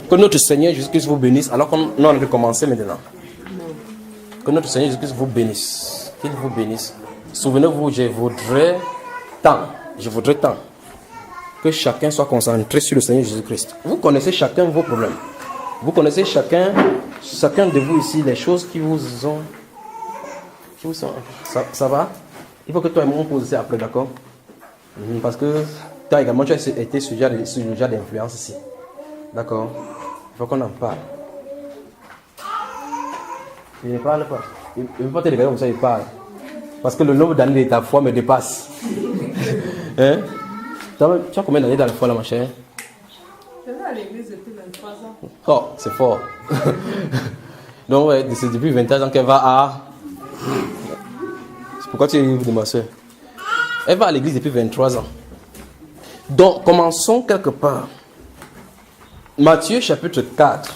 Que notre Seigneur Jésus-Christ vous bénisse alors qu'on a recommencé maintenant. Que notre Seigneur Jésus-Christ vous bénisse. Qu'il vous bénisse. Souvenez-vous, je voudrais tant que chacun soit concentré sur le Seigneur Jésus-Christ. Vous connaissez chacun vos problèmes. Vous connaissez chacun de vous ici les choses qui vous sont. Ça va? Il faut que toi et moi on pose ça après, d'accord? Parce que toi également tu as été sujet d'influence ici. D'accord? Il faut qu'on en parle. Il ne parle pas. Il ne veut pas te regarder comme ça, il parle. Parce que le nombre d'années de ta foi me dépasse. Hein? Tu as combien d'années dans la foi là, ma chère? Je vais à l'église depuis 23 ans. Oh, c'est fort. Donc, ouais, c'est depuis 23 ans qu'elle va à. C'est pourquoi tu es de ma soeur. Elle va à l'église depuis 23 ans. Donc, commençons quelque part. Matthieu chapitre 4.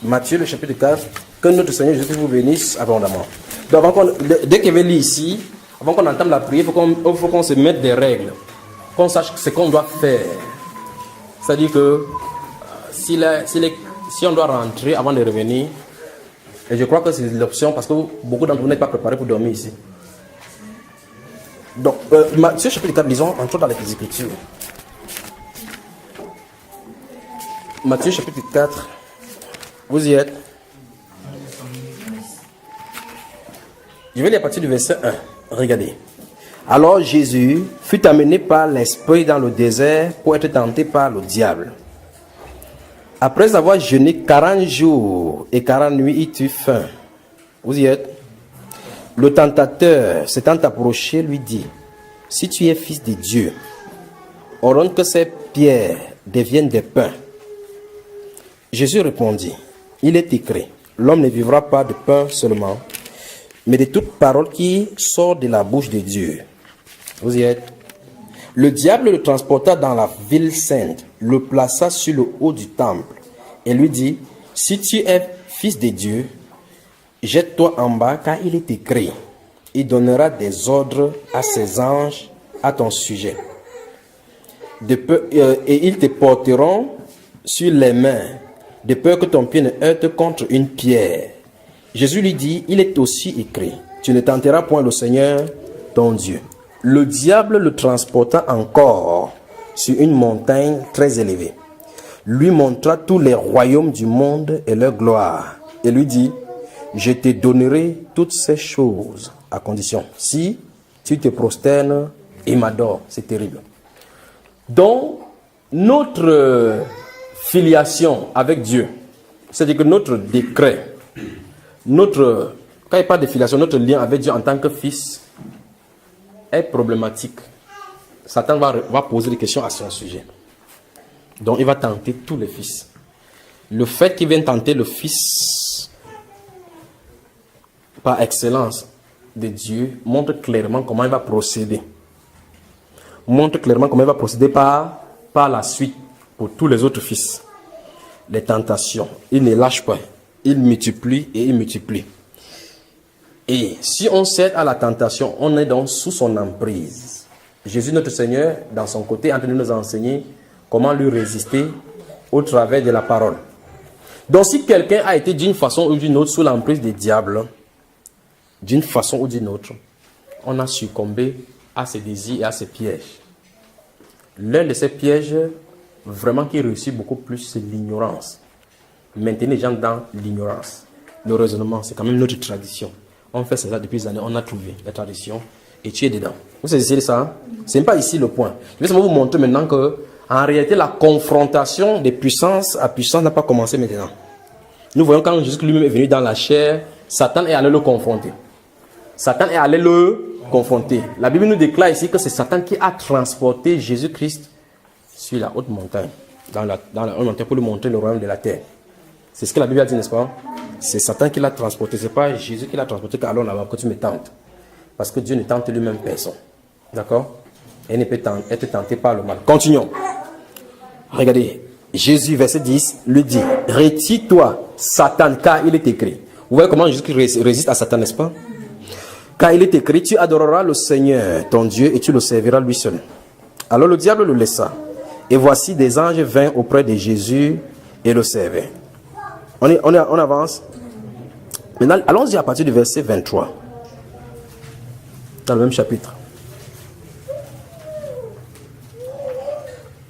Matthieu le chapitre 4. Que notre Seigneur Jésus vous bénisse abondamment. Donc, dès qu'il veut lire ici, avant qu'on entame la prière, il faut qu'on se mette des règles. Qu'on sache ce qu'on doit faire. C'est-à-dire que si on doit rentrer avant de revenir, et je crois que c'est l'option parce que beaucoup d'entre vous n'êtes pas préparés pour dormir ici. Donc, Matthieu chapitre 4, lisons entre dans les Écritures. Matthieu chapitre 4, vous y êtes. Je vais lire à partir du verset 1. Regardez. Alors Jésus fut amené par l'Esprit dans le désert pour être tenté par le diable. Après avoir jeûné 40 jours et 40 nuits, il eut faim. Vous y êtes? Le tentateur, s'étant approché, lui dit: si tu es fils de Dieu, ordonne que ces pierres deviennent des pains. Jésus répondit: il est écrit, l'homme ne vivra pas de pain seulement, mais de toute parole qui sort de la bouche de Dieu. Vous y êtes? Le diable le transporta dans la ville sainte, le plaça sur le haut du temple et lui dit: si tu es fils de Dieu, jette-toi en bas, car il est écrit, il donnera des ordres à ses anges à ton sujet. Et ils te porteront sur les mains, de peur que ton pied ne heurte contre une pierre. Jésus lui dit: il est aussi écrit, tu ne tenteras point le Seigneur ton Dieu. Le diable le transporta encore sur une montagne très élevée, lui montra tous les royaumes du monde et leur gloire, et lui dit: je te donnerai toutes ces choses, à condition, si tu te prosternes et m'adores. C'est terrible. Donc, notre filiation avec Dieu, c'est-à-dire que notre décret, quand il parle de filiation, notre lien avec Dieu en tant que fils est problématique. Satan va poser des questions à son sujet. Donc, il va tenter tous les fils. Le fait qu'il vienne tenter le fils par excellence de Dieu montre clairement comment il va procéder. Montre clairement comment il va procéder par la suite pour tous les autres fils. Les tentations, il ne lâche pas. Il multiplie et il multiplie. Et si on cède à la tentation, on est donc sous son emprise. Jésus, notre Seigneur, dans son côté, est en train de nous enseigner comment lui résister au travers de la parole. Donc, si quelqu'un a été d'une façon ou d'une autre sous l'emprise des diables, d'une façon ou d'une autre, on a succombé à ses désirs et à ses pièges. L'un de ces pièges, vraiment qui réussit beaucoup plus, c'est l'ignorance. Maintenir les gens dans l'ignorance. Le raisonnement, c'est quand même notre tradition. On fait ça depuis des années, on a trouvé la tradition et tu es dedans. Vous saisissez ça? Hein? Ce n'est pas ici le point. Je vais seulement vous montrer maintenant que, en réalité, la confrontation des puissances à puissance n'a pas commencé maintenant. Nous voyons quand Jésus lui-même est venu dans la chair, Satan est allé le confronter. Satan est allé le confronter. La Bible nous déclare ici que c'est Satan qui a transporté Jésus-Christ sur la haute montagne, dans la haute montagne pour lui montrer le royaume de la terre. C'est ce que la Bible a dit, n'est-ce pas? C'est Satan qui l'a transporté, ce n'est pas Jésus qui l'a transporté, car alors là-bas que tu me tentes. Parce que Dieu ne tente lui-même personne. D'accord? Et ne peut être tenté par le mal. Continuons. Regardez, Jésus, verset 10, lui dit: retire-toi, Satan, car il est écrit. Vous voyez comment Jésus résiste à Satan, n'est-ce pas? Car il est écrit, tu adoreras le Seigneur, ton Dieu, et tu le serviras lui seul. Alors le diable le laissa, Et voici des anges vinrent auprès de Jésus et le servaient. On avance. Maintenant, allons-y à partir du verset 23. Dans le même chapitre.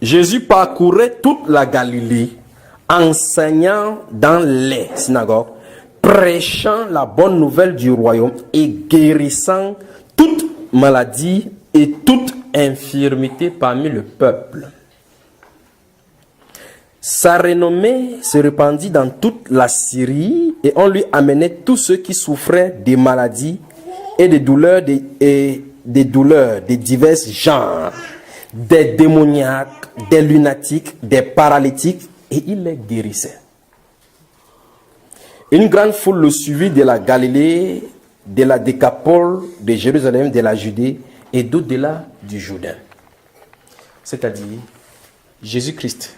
Jésus parcourait toute la Galilée, enseignant dans les synagogues, prêchant la bonne nouvelle du royaume et guérissant toute maladie et toute infirmité parmi le peuple. Sa renommée se répandit dans toute la Syrie et on lui amenait tous ceux qui souffraient des maladies et des douleurs de divers genres, des démoniaques, des lunatiques, des paralytiques, et il les guérissait. Une grande foule le suivit de la Galilée, de la Décapole, de Jérusalem, de la Judée et d'au-delà du Jourdain. C'est-à-dire, Jésus-Christ,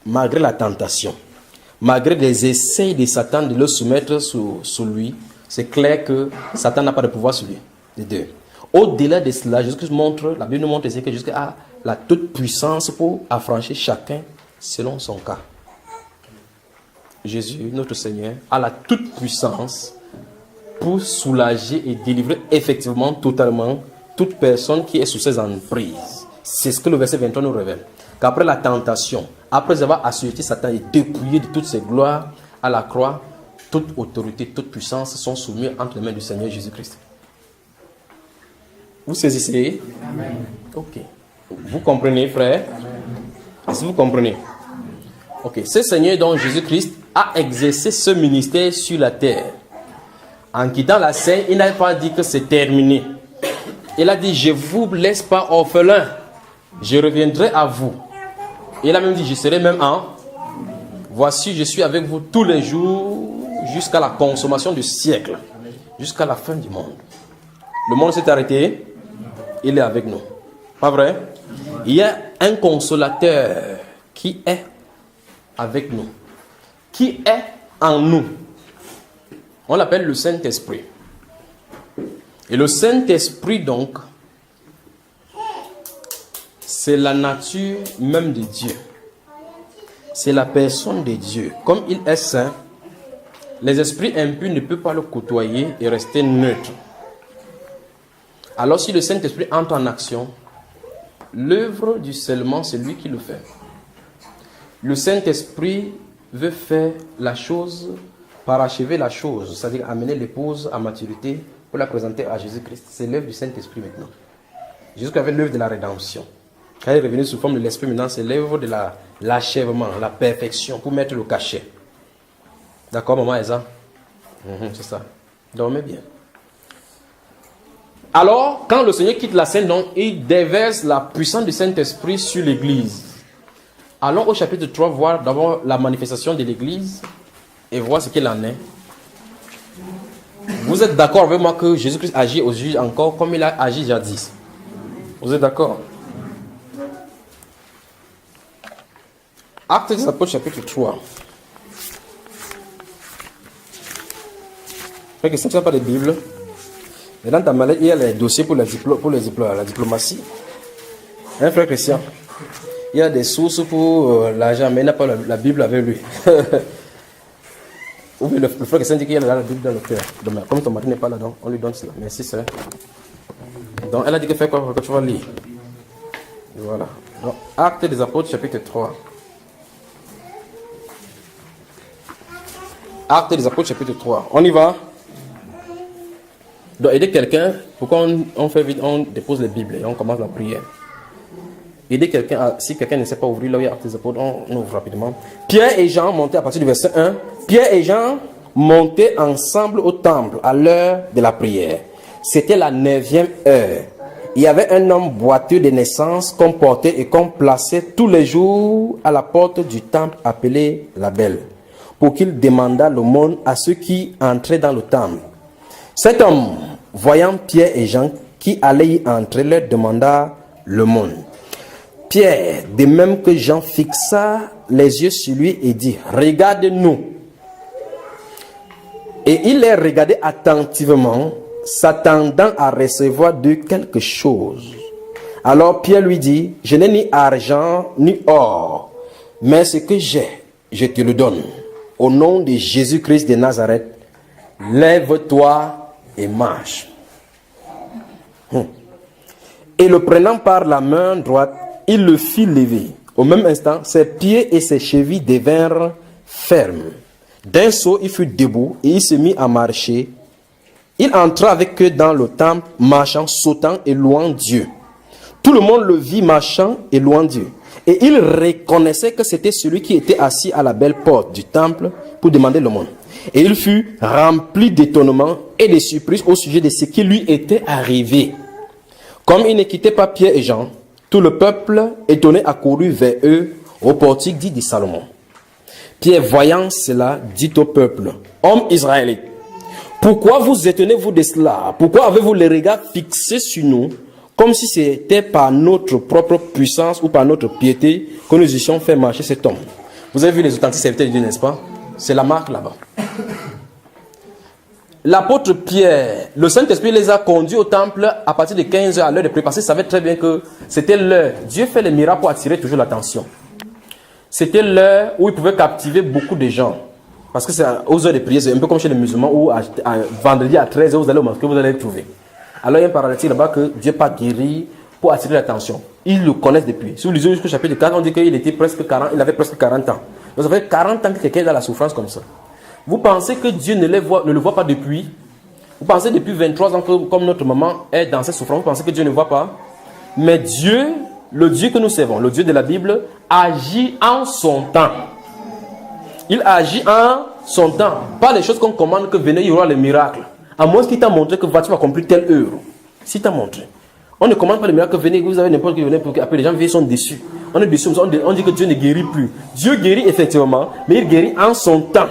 malgré la tentation, malgré les essais de Satan de le soumettre sous lui, c'est clair que Satan n'a pas de pouvoir sur lui. Les deux. Au-delà de cela, Jésus-Christ montre, la Bible nous montre que Jésus a la toute puissance pour affranchir chacun selon son cas. Jésus, notre Seigneur, a la toute puissance pour soulager et délivrer effectivement, totalement, toute personne qui est sous ses emprises. C'est ce que le verset 23 nous révèle. Qu'après la tentation, après avoir assujetti Satan et dépouillé de toutes ses gloires à la croix, toute autorité, toute puissance sont soumises entre les mains du Seigneur Jésus-Christ. Vous saisissez? Amen. Ok. Vous comprenez, frère? Est-ce que vous comprenez? Ok. Ce Seigneur, donc Jésus-Christ, a exercé ce ministère sur la terre. En quittant la scène, il n'a pas dit que c'est terminé. Il a dit, je ne vous laisse pas orphelin. Je reviendrai à vous. Il a même dit, je serai même en. Voici, je suis avec vous tous les jours jusqu'à la consommation du siècle. Jusqu'à la fin du monde. Le monde s'est arrêté. Il est avec nous. Pas vrai? Il y a un consolateur qui est avec nous. Qui est en nous. On l'appelle le Saint-Esprit. Et le Saint-Esprit, donc, c'est la nature même de Dieu. C'est la personne de Dieu. Comme il est saint, les esprits impurs ne peuvent pas le côtoyer et rester neutres. Alors si le Saint-Esprit entre en action, l'œuvre du scellement, c'est lui qui le fait. Le Saint-Esprit veut faire la chose, parachever la chose, c'est-à-dire amener l'épouse à maturité pour la présenter à Jésus-Christ. C'est l'œuvre du Saint-Esprit maintenant. Jésus avait l'œuvre de la rédemption. Quand il est revenu sous forme de l'Esprit, maintenant c'est l'œuvre de l'achèvement, la perfection, pour mettre le cachet. D'accord, maman Eza? C'est ça. Dormez bien. Alors, quand le Seigneur quitte la scène, donc, il déverse la puissance du Saint-Esprit sur l'Église. Allons au chapitre 3 voir d'abord la manifestation de l'Église et voir ce qu'il en est. Vous êtes d'accord avec moi que Jésus-Christ agit aux juges encore comme il a agi jadis? Vous êtes d'accord? Actes des Apôtres chapitre 3. Frère Christian, tu n'as pas de Bible? Et dans ta mallette, il y a les dossiers pour la diplomatie. Hein, frère Christian? Il y a des sources pour l'argent, mais il n'a pas la Bible avec lui. Oui, le frère Christian dit qu'il y a la Bible dans le cœur. Donc, comme ton mari n'est pas là, donc, on lui donne cela. Merci, sœur. Donc, elle a dit que fais quoi que tu vas lire? Voilà. Donc, Actes des Apôtres, chapitre 3. Actes des Apôtres, chapitre 3. On y va? Donc, aider quelqu'un, pourquoi on fait vite, on dépose les Bibles et on commence la prière. Aider quelqu'un, si quelqu'un ne sait pas ouvrir là où il y a Actes des Apôtres, on ouvre rapidement. Pierre et Jean montaient à partir du verset 1. Pierre et Jean montaient ensemble au temple à l'heure de la prière. C'était la 9e heure. Il y avait un homme boiteux de naissance qu'on portait et qu'on plaçait tous les jours à la porte du temple appelé la Belle, pour qu'il demandât l'aumône à ceux qui entraient dans le temple. Cet homme, voyant Pierre et Jean qui allaient y entrer, leur demanda l'aumône. Pierre, de même que Jean, fixa les yeux sur lui et dit, regarde-nous. Et il les regardait attentivement, s'attendant à recevoir d'eux quelque chose. Alors Pierre lui dit, je n'ai ni argent ni or, mais ce que j'ai, je te le donne. Au nom de Jésus-Christ de Nazareth, lève-toi et marche. Et le prenant par la main droite, il le fit lever. Au même instant, ses pieds et ses chevilles devinrent fermes. D'un saut, il fut debout et il se mit à marcher. Il entra avec eux dans le temple, marchant, sautant et louant Dieu. Tout le monde le vit marchant et louant Dieu. Et il reconnaissait que c'était celui qui était assis à la belle porte du temple pour demander l'aumône. Et il fut rempli d'étonnement et de surprise au sujet de ce qui lui était arrivé. Comme il ne quittait pas Pierre et Jean, tout le peuple étonné accourut vers eux au portique dit de Salomon. Pierre, voyant cela, dit au peuple, hommes israélites, pourquoi vous étonnez-vous de cela? Pourquoi avez-vous les regards fixés sur nous, comme si c'était par notre propre puissance ou par notre piété que nous eussions fait marcher cet homme? Vous avez vu les authentiques serviteurs de Dieu, n'est-ce pas? C'est la marque là-bas. L'apôtre Pierre, le Saint-Esprit les a conduits au temple à partir de 15 heures à l'heure de prière, parce qu'il savait très bien que c'était l'heure. Dieu fait les miracles pour attirer toujours l'attention. C'était l'heure où il pouvait captiver beaucoup de gens. Parce que c'est aux heures de prière, c'est un peu comme chez les musulmans, où vendredi à 13h, vous allez au mosquée, vous allez le trouver. Alors il y a un paralytique là-bas que Dieu pas guéri pour attirer l'attention. Ils le connaissent depuis. Si vous lisez jusqu'au chapitre 4, on dit qu'il était presque 40, il avait presque 40 ans. Donc ça fait 40 ans que quelqu'un est dans la souffrance comme ça. Vous pensez que Dieu ne le voit pas depuis? Vous pensez depuis 23 ans que comme notre maman est dans cette souffrance, vous pensez que Dieu ne voit pas? Mais Dieu, le Dieu que nous servons, le Dieu de la Bible, agit en son temps. Il agit en son temps. Pas les choses qu'on commande que venez, il y aura les miracles. À moins qu'il t'a montré que tu vas accomplir telle heure. Si t'a montré. On ne commande pas les miracles que venez, vous avez n'importe qui venez pour que les gens viennent, sont déçus. On est déçus, on dit que Dieu ne guérit plus. Dieu guérit effectivement, mais il guérit en son temps.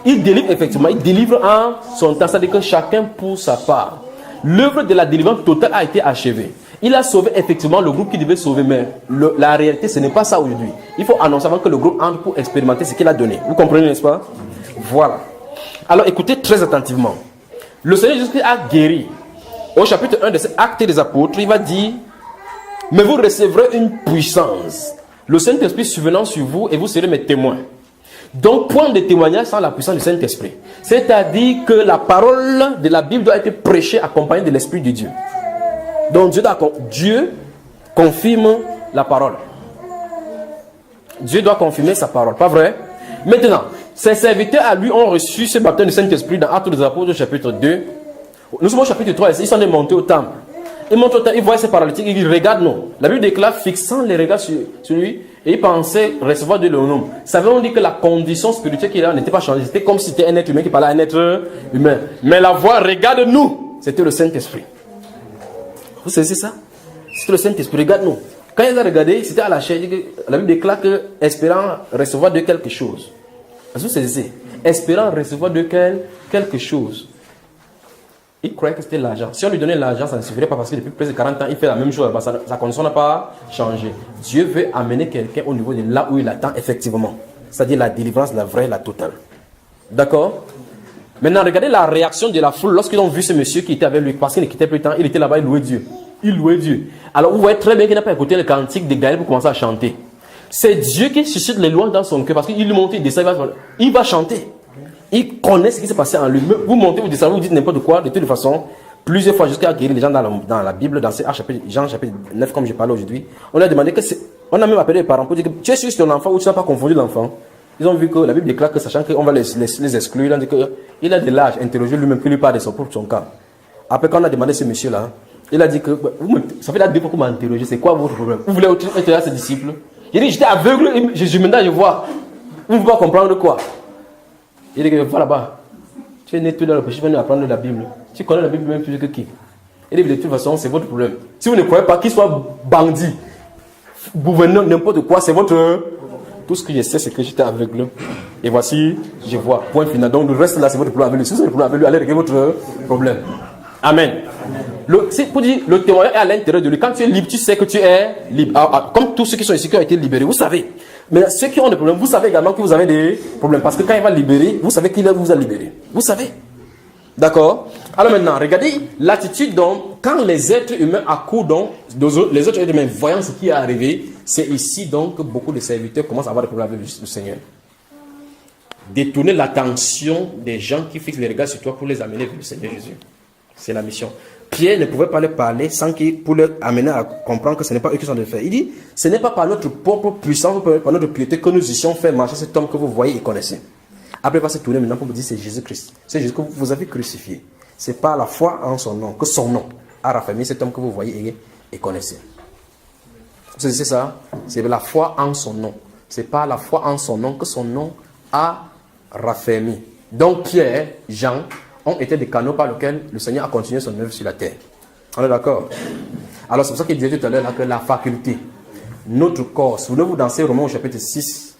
Il délivre effectivement, il délivre en son temps. C'est-à-dire que chacun pour sa part. L'œuvre de la délivrance totale a été achevée. Il a sauvé effectivement le groupe qui devait sauver, mais la réalité, ce n'est pas ça aujourd'hui. Il faut annoncer avant que le groupe entre pour expérimenter ce qu'il a donné. Vous comprenez, n'est-ce pas? Voilà. Alors écoutez très attentivement. Le Seigneur Jésus-Christ a guéri. Au chapitre 1 de cet acte des apôtres, il va dire, mais vous recevrez une puissance. Le Saint-Esprit survenant sur vous et vous serez mes témoins. Donc, point de témoignage sans la puissance du Saint-Esprit. C'est-à-dire que la parole de la Bible doit être prêchée accompagnée de l'Esprit de Dieu. Donc, Dieu confirme la parole. Dieu doit confirmer sa parole, pas vrai? Maintenant, ses serviteurs à lui ont reçu ce baptême du Saint-Esprit dans Actes des Apôtres, chapitre 2. Nous sommes au chapitre 3, ils sont montés au temple. Ils montent au temple, ils voient ces paralytiques, ils regardent nous. La Bible déclare, fixant les regards sur lui, et ils pensaient recevoir de l'homme. Savez-on dit que la condition spirituelle qu'il a n'était pas changée. C'était comme si c'était un être humain qui parlait à un être humain. Mais la voix, regarde-nous, c'était le Saint-Esprit. Vous saisissez ça? C'était le Saint-Esprit, regarde-nous. Quand ils ont regardé, c'était à la chair. La Bible déclare que, espérant recevoir de quelque chose. Vous saisissez? Espérant recevoir de quelque chose. Il croyait que c'était l'argent. Si on lui donnait l'argent, ça ne suffirait pas parce que depuis plus de 40 ans, il fait la même chose. Sa condition n'a pas changé. Dieu veut amener quelqu'un au niveau de là où il attend effectivement. C'est-à-dire la délivrance, la vraie, la totale. D'accord? Maintenant, regardez la réaction de la foule lorsqu'ils ont vu ce monsieur qui était avec lui. Parce qu'il ne quittait plus le temps, il était là-bas, il louait Dieu. Il louait Dieu. Alors vous voyez très bien qu'il n'a pas écouté le cantique de Gaël pour commencer à chanter. C'est Dieu qui suscite les louanges dans son cœur parce qu'il lui monte, il descend, il va chanter. Il connaît ce qui s'est passé en lui. Vous montez, vous descendez, vous dites n'importe quoi, de toute façon, plusieurs fois jusqu'à guérir les gens dans la Bible, dans Jean chapitre 9, comme je parlais aujourd'hui. On a demandé on a même appelé les parents pour dire que tu es sûr que c'est ton enfant ou tu n'as pas confondu l'enfant. Ils ont vu que la Bible déclare que, sachant qu'on va les exclure, il a dit qu'il a de l'âge, interrogé lui-même, qu'il lui parle de son cas. Après, quand on a demandé ce monsieur-là, il a dit que, ça fait la deux fois qu'on m'a interrogé, c'est quoi votre problème? Vous voulez être là, ses disciples? Il dit, j'étais aveugle, maintenant je vois. Vous ne pouvez pas comprendre quoi? Il dit, va là-bas. Tu es né tout dans le péché, tu vas nous apprendre la Bible. Tu connais la Bible même plus que qui? Il dit, de toute façon, c'est votre problème. Si vous ne croyez pas qu'il soit bandit, gouverneur, n'importe quoi, c'est votre... Tout ce que je sais, c'est que j'étais aveugle. Et voici, je vois. Point final. Donc, le reste là, c'est votre problème avec lui. Si vous avez le problème avec lui, allez régler votre problème. Amen. Pour dire, le témoignage est à l'intérieur de lui. Quand tu es libre, tu sais que tu es libre. Comme tous ceux qui sont ici qui ont été libérés, vous savez. Mais ceux qui ont des problèmes, vous savez également que vous avez des problèmes. Parce que quand il va libérer, vous savez qu'il vous a libéré. Vous savez. D'accord? Alors maintenant, regardez l'attitude donc, quand les êtres humains accourent donc, les autres êtres humains voyant ce qui est arrivé, c'est ici donc que beaucoup de serviteurs commencent à avoir des problèmes avec le Seigneur. Détourner l'attention des gens qui fixent les regards sur toi pour les amener vers le Seigneur Jésus. C'est la mission. Pierre ne pouvait pas leur parler sans qu'il, pour leur amener à comprendre que ce n'est pas eux qui sont de faire. Il dit, ce n'est pas par notre propre puissance, par notre piété que nous eussions fait marcher cet homme que vous voyez et connaissez. Après, il va se tourner maintenant pour vous dire, c'est Jésus-Christ. C'est Jésus que vous avez crucifié. C'est par la foi en son nom, que son nom a raffermi cet homme que vous voyez et connaissez. C'est ça? C'est la foi en son nom. C'est par la foi en son nom que son nom a raffermi. Donc Pierre, Jean ont été des canaux par lesquels le Seigneur a continué son œuvre sur la terre. On est d'accord? Alors c'est pour ça qu'il disait tout à l'heure que la faculté, notre corps, souvenez-vous dans ces Romains au chapitre 6,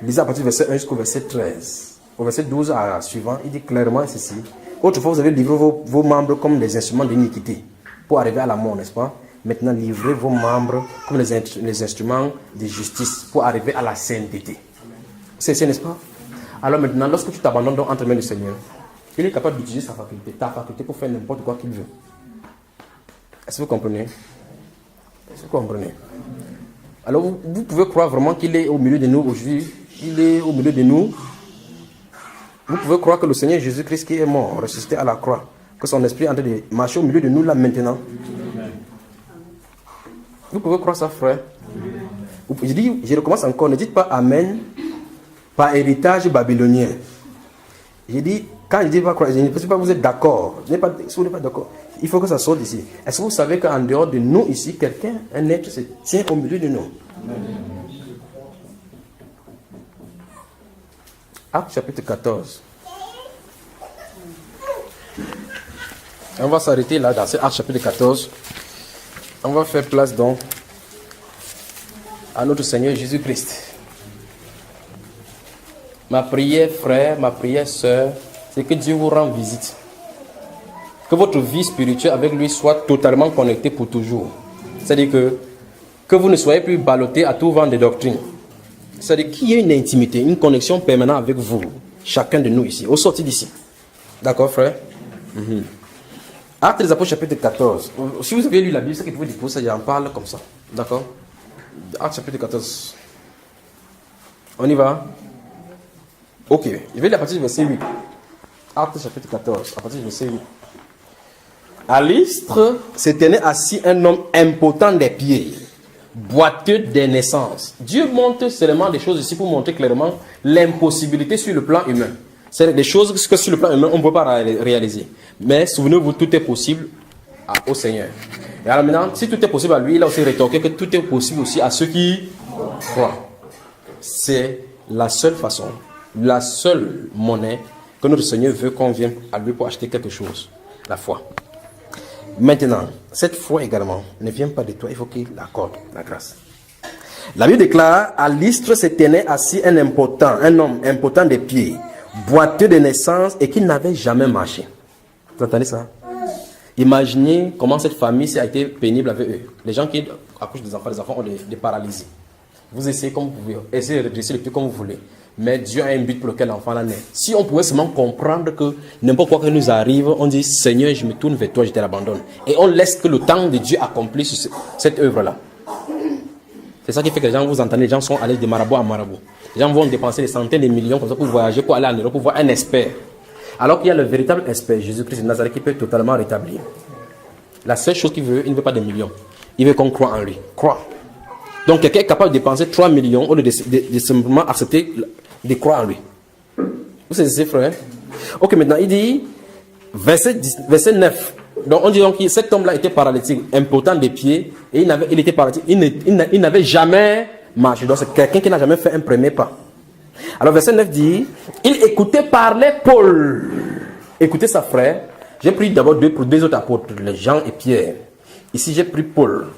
lisez à partir du verset 1 jusqu'au verset 13. Au verset 12 à suivant, il dit clairement ceci. Autrefois, vous avez livré vos membres comme des instruments d'iniquité pour arriver à la mort, n'est-ce pas? Maintenant, livrez vos membres comme les instruments de justice pour arriver à la sainteté. C'est n'est-ce pas? Alors maintenant, lorsque tu t'abandonnes entre les mains du Seigneur, il est capable d'utiliser ta faculté pour faire n'importe quoi qu'il veut. Est-ce que vous comprenez? Est-ce que vous comprenez? Alors vous pouvez croire vraiment qu'il est au milieu de nous aujourd'hui. Il est au milieu de nous. Vous pouvez croire que le Seigneur Jésus-Christ qui est mort, ressuscité à la croix, que son esprit est en train de marcher au milieu de nous là maintenant. Vous pouvez croire ça, frère? Je recommence encore, ne dites pas Amen par héritage babylonien. J'ai dit, quand je dis pas croire, je ne sais pas vous êtes d'accord. Si vous n'êtes pas d'accord, il faut que ça sorte d'ici. Est-ce que vous savez qu'en dehors de nous ici, quelqu'un, un être se tient au milieu de nous? Acte chapitre 14. On va s'arrêter là dans ce Acte chapitre 14. On va faire place donc à notre Seigneur Jésus-Christ. Ma prière, frère, ma prière, sœur, c'est que Dieu vous rende visite. Que votre vie spirituelle avec lui soit totalement connectée pour toujours. C'est-à-dire que vous ne soyez plus ballotté à tout vent de doctrine. C'est-à-dire qu'il y ait une intimité, une connexion permanente avec vous, chacun de nous ici, au sorti d'ici. D'accord, frère? Actes des Apôtres, chapitre 14. Si vous avez lu la Bible, c'est que vous dites pour ça, j'en parle comme ça. D'accord? Actes, chapitre 14. On y va? Ok. Je vais lire à partir du verset 8. Actes, chapitre 14, à partir du verset 8. À Lystre se tenait assis un homme impotent des pieds, boiteux des naissances. Dieu montre seulement des choses ici pour montrer clairement l'impossibilité sur le plan humain. C'est des choses que sur le plan humain on ne peut pas réaliser. Mais souvenez-vous, tout est possible au Seigneur. Et alors maintenant, si tout est possible à lui, il a aussi rétorqué que tout est possible aussi à ceux qui croient. C'est la seule façon, la seule monnaie que notre Seigneur veut qu'on vienne à lui pour acheter quelque chose. La foi. Maintenant, cette foi également ne vient pas de toi, il faut qu'il l'accorde, la grâce. La Bible déclare, à Lystre se tenait assis un homme impotent des pieds, boiteux de naissance et qui n'avait jamais marché. Vous entendez ça? Imaginez comment cette famille a été pénible avec eux. Les gens qui accouchent des enfants ont des paralysies. Vous essayez comme vous pouvez, essayez de redresser le pied comme vous voulez. Mais Dieu a un but pour lequel l'enfant naît. Si on pouvait seulement comprendre que n'importe quoi qui nous arrive, on dit Seigneur, je me tourne vers toi, je te l'abandonne. Et on laisse que le temps de Dieu accomplisse cette œuvre-là. C'est ça qui fait que les gens, vous entendez, les gens sont allés de marabout à marabout. Les gens vont dépenser des centaines de millions comme ça pour voyager, pour aller en Europe, pour voir un expert. Alors qu'il y a le véritable expert, Jésus-Christ de Nazareth, qui peut totalement rétablir. La seule chose qu'il veut, il ne veut pas des millions. Il veut qu'on croit en lui. Croire. Donc quelqu'un est capable de dépenser 3 millions au lieu de simplement accepter de croire en lui. Vous savez, frère? Ok, maintenant il dit, verset 9. Donc on dit donc que cet homme-là était paralytique, impotent des pieds, et il était paralytique. Il n'avait jamais marché. Donc c'est quelqu'un qui n'a jamais fait un premier pas. Alors verset 9 dit, il écoutait parler Paul. Écoutez ça, frère. J'ai pris d'abord deux autres apôtres, les Jean et Pierre. Ici j'ai pris Paul.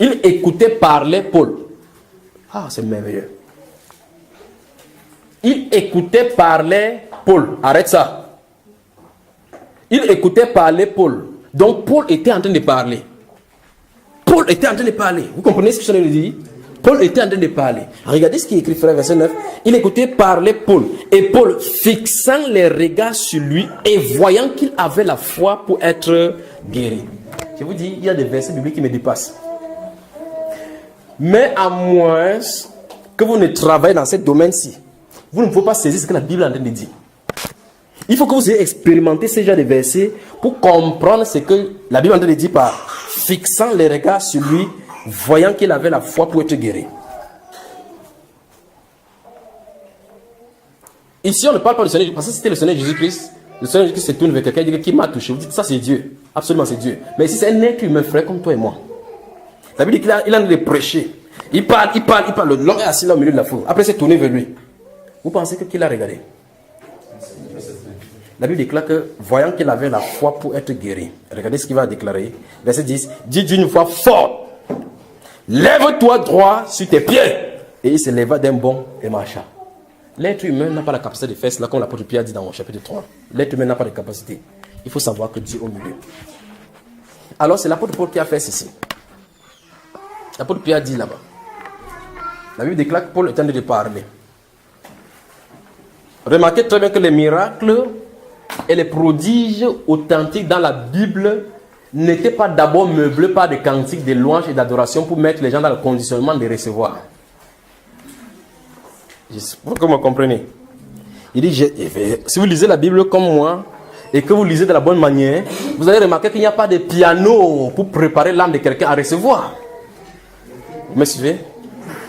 Il écoutait parler Paul. Ah, c'est merveilleux. Il écoutait parler Paul. Arrête ça. Il écoutait parler Paul. Donc Paul était en train de parler. Paul était en train de parler. Vous comprenez ce que je viens de dire? Paul était en train de parler. Regardez ce qui est écrit, frère, verset 9. Il écoutait parler Paul. Et Paul, fixant les regards sur lui et voyant qu'il avait la foi pour être guéri. Je vous dis, il y a des versets bibliques qui me dépassent. Mais à moins que vous ne travaillez dans ce domaine-ci, vous ne pouvez pas saisir ce que la Bible est en train de dire. Il faut que vous ayez expérimenté ce genre de versets pour comprendre ce que la Bible est en train de dire par fixant les regards sur lui, voyant qu'il avait la foi pour être guéri. Ici, on ne parle pas du Seigneur, parce que c'était le Seigneur Jésus-Christ. Le Seigneur Jésus-Christ se tourne vers quelqu'un et dit qui m'a touché. Vous dites ça c'est Dieu. Absolument c'est Dieu. Mais ici c'est un être humain, frère, comme toi et moi. La Bible dit qu'il a en train de prêcher. Il parle. L'homme est assis là au milieu de la foule. Après, il s'est tourné vers lui. Vous pensez qu'il a regardé? La Bible déclare que, voyant qu'il avait la foi pour être guéri, regardez ce qu'il va déclarer. Verset 10, dit d'une voix forte, lève-toi droit sur tes pieds. Et il se leva d'un bond et marcha. L'être humain n'a pas la capacité de faire cela, comme l'apôtre Pierre dit dans le chapitre 3. L'être humain n'a pas de capacité. Il faut savoir que Dieu est au milieu. Alors c'est l'apôtre Paul qui a fait ceci. L'apôtre Pierre dit là-bas. La Bible déclare que Paul est en train de parler. Remarquez très bien que les miracles et les prodiges authentiques dans la Bible n'étaient pas d'abord meublés par des cantiques de louanges et d'adoration pour mettre les gens dans le conditionnement de recevoir. J'espère que vous me comprenez. Il dit, si vous lisez la Bible comme moi et que vous lisez de la bonne manière, vous allez remarquer qu'il n'y a pas de piano pour préparer l'âme de quelqu'un à recevoir. Vous me suivez?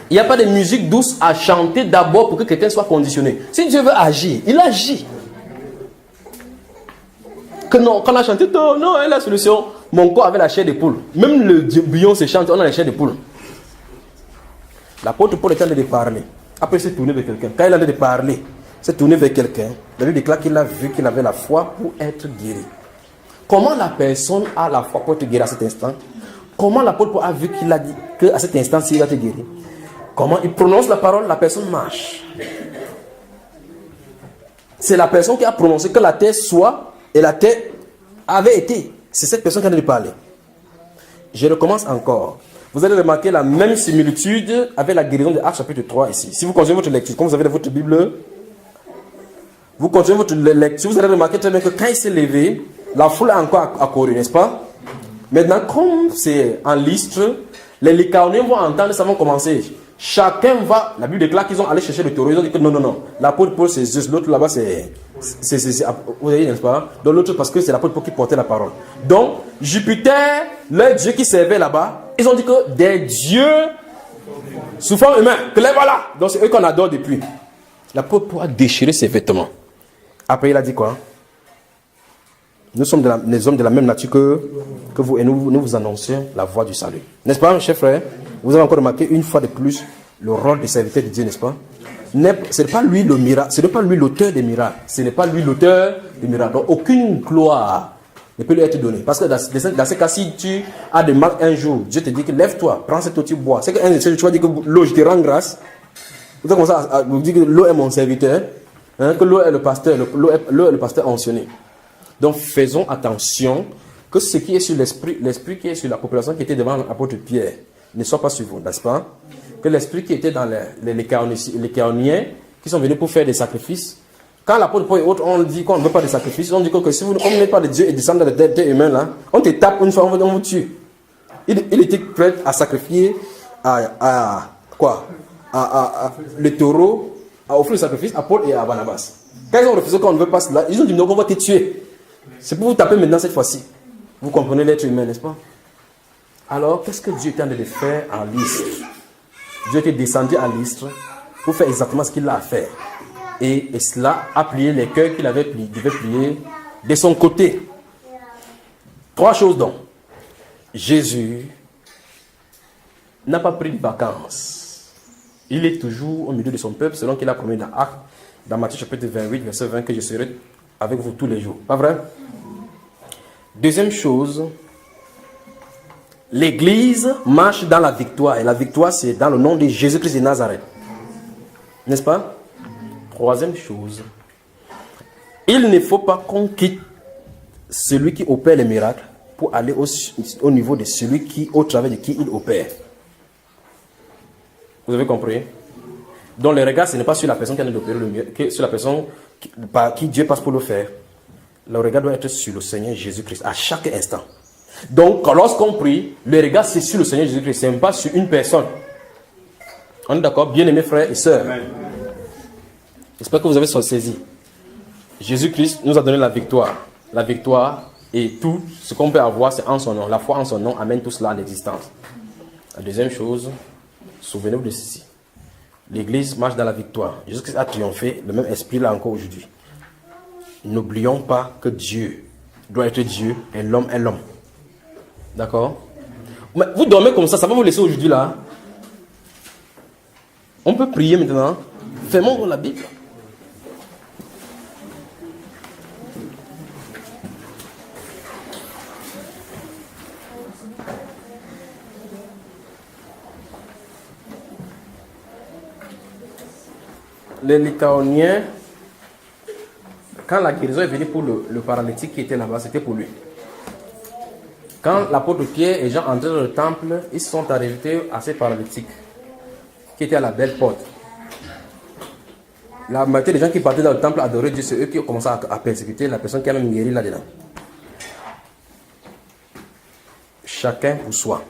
Il n'y a pas de musique douce à chanter d'abord pour que quelqu'un soit conditionné. Si Dieu veut agir, il agit. Que non, quand on a chanté, non, la solution. Mon corps avait la chair de poule. Même le bouillon se chante, on a la chair de poule. L'apôtre Paul est en train de parler. Après, il s'est tourné vers quelqu'un. Quand il est en train de parler, il s'est tourné vers quelqu'un. La Bible déclare qu'il a vu qu'il avait la foi pour être guéri. Comment la personne a la foi pour être guérie à cet instant? Comment l'apôtre Paul a vu qu'il a dit qu'à cet instant, s'il va être guéri? Comment il prononce la parole, la personne marche. C'est la personne qui a prononcé que la terre soit et la terre avait été. C'est cette personne qui a de parler. Je recommence encore. Vous allez remarquer la même similitude avec la guérison de Actes chapitre 3 ici. Si vous continuez votre lecture, comme vous avez dans votre Bible, vous continuez votre lecture, vous allez remarquer très bien que quand il s'est levé, la foule a encore accouru, n'est-ce pas? Maintenant, comme c'est en Lystre, les Lycaoniens vont entendre, ça va commencer. Chacun va, la Bible déclare qu'ils ont allé chercher le taureau. Ils ont dit que non. L'apôtre Paul c'est Zeus, l'autre là-bas c'est vous voyez, n'est-ce pas? Donc l'autre parce que c'est l'apôtre Paul qui portait la parole. Donc Jupiter, le dieu qui servait là-bas, ils ont dit que des dieux sous forme humaine, que les voilà. Donc c'est eux qu'on adore depuis. L'apôtre Paul a déchiré ses vêtements. Après il a dit quoi? Nous sommes les hommes de la même nature que vous et nous vous annoncions la voie du salut. N'est-ce pas, mes chers frères? Vous avez encore remarqué une fois de plus le rôle de serviteur de Dieu, n'est-ce pas? Ce n'est pas lui le miracle, ce n'est pas lui l'auteur des miracles, ce n'est pas lui l'auteur des miracles. Donc aucune gloire ne peut lui être donnée. Parce que dans ce cas, si tu as des marques un jour, Dieu te dit que lève-toi, prends cette eau, tu bois. C'est qu'un de ces tu vas dire que l'eau, je te rends grâce. Vous avez commencé à vous dire que l'eau est mon serviteur, hein, que l'eau est le pasteur, l'eau est le pasteur mentionné. Donc faisons attention que ce qui est sur l'esprit qui est sur la population qui était devant l'apôtre Pierre ne soit pas sur vous, n'est-ce pas? Que l'esprit qui était dans les Lycaoniens qui sont venus pour faire des sacrifices. Quand l'apôtre Paul et autres on dit qu'on ne veut pas de sacrifices, on dit que si vous n'êtes pas de Dieu et descendez dans les terres humaines là, on te tape une fois, on vous tue. Il était prêt à sacrifier le taureau, à offrir le sacrifice à Paul et à Barnabas. Quand ils ont refusé qu'on ne veut pas cela, ils ont dit non, on va te tuer. C'est pour vous taper maintenant cette fois-ci. Vous comprenez l'être humain, n'est-ce pas? Alors, qu'est-ce que Dieu était en train de faire en Lystre? Dieu était descendu à Lystre pour faire exactement ce qu'il a fait. Et cela a plié les cœurs qu'il devait plier de son côté. Trois choses donc. Jésus n'a pas pris de vacances. Il est toujours au milieu de son peuple, selon qu'il a promis dans Matthieu chapitre 28, verset 20, que je serai avec vous tous les jours. Pas vrai? Deuxième chose, l'Église marche dans la victoire. Et la victoire, c'est dans le nom de Jésus-Christ de Nazareth. N'est-ce pas? Troisième chose, il ne faut pas qu'on quitte celui qui opère les miracles pour aller au niveau de celui au travers de qui il opère. Vous avez compris? Donc le regard, ce n'est pas sur la personne qui a d'opérer le mieux, que sur la personne par qui Dieu passe pour le faire. Le regard doit être sur le Seigneur Jésus-Christ à chaque instant. Donc lorsqu'on prie, le regard c'est sur le Seigneur Jésus-Christ, ce n'est pas sur une personne. On est d'accord? Bien-aimés frères et sœurs. J'espère que vous avez saisi. Jésus-Christ nous a donné la victoire. La victoire et tout ce qu'on peut avoir, c'est en son nom. La foi en son nom amène tout cela à l'existence. La deuxième chose, souvenez-vous de ceci. L'Église marche dans la victoire. Jésus-Christ a triomphé, le même esprit là encore aujourd'hui. N'oublions pas que Dieu doit être Dieu et l'homme est l'homme. D'accord? Mais vous dormez comme ça va vous laisser aujourd'hui là. On peut prier maintenant. Fermons la Bible. Les Lycaoniens, quand la guérison est venue pour le paralytique qui était là-bas, c'était pour lui. Quand l'apôtre Pierre et Jean entraient dans le temple, ils se sont arrêtés à ces paralytiques qui étaient à la belle porte. La majorité des gens qui partaient dans le temple adorer Dieu, c'est eux qui ont commencé à persécuter la personne qui a même guéri là-dedans. Chacun pour soi.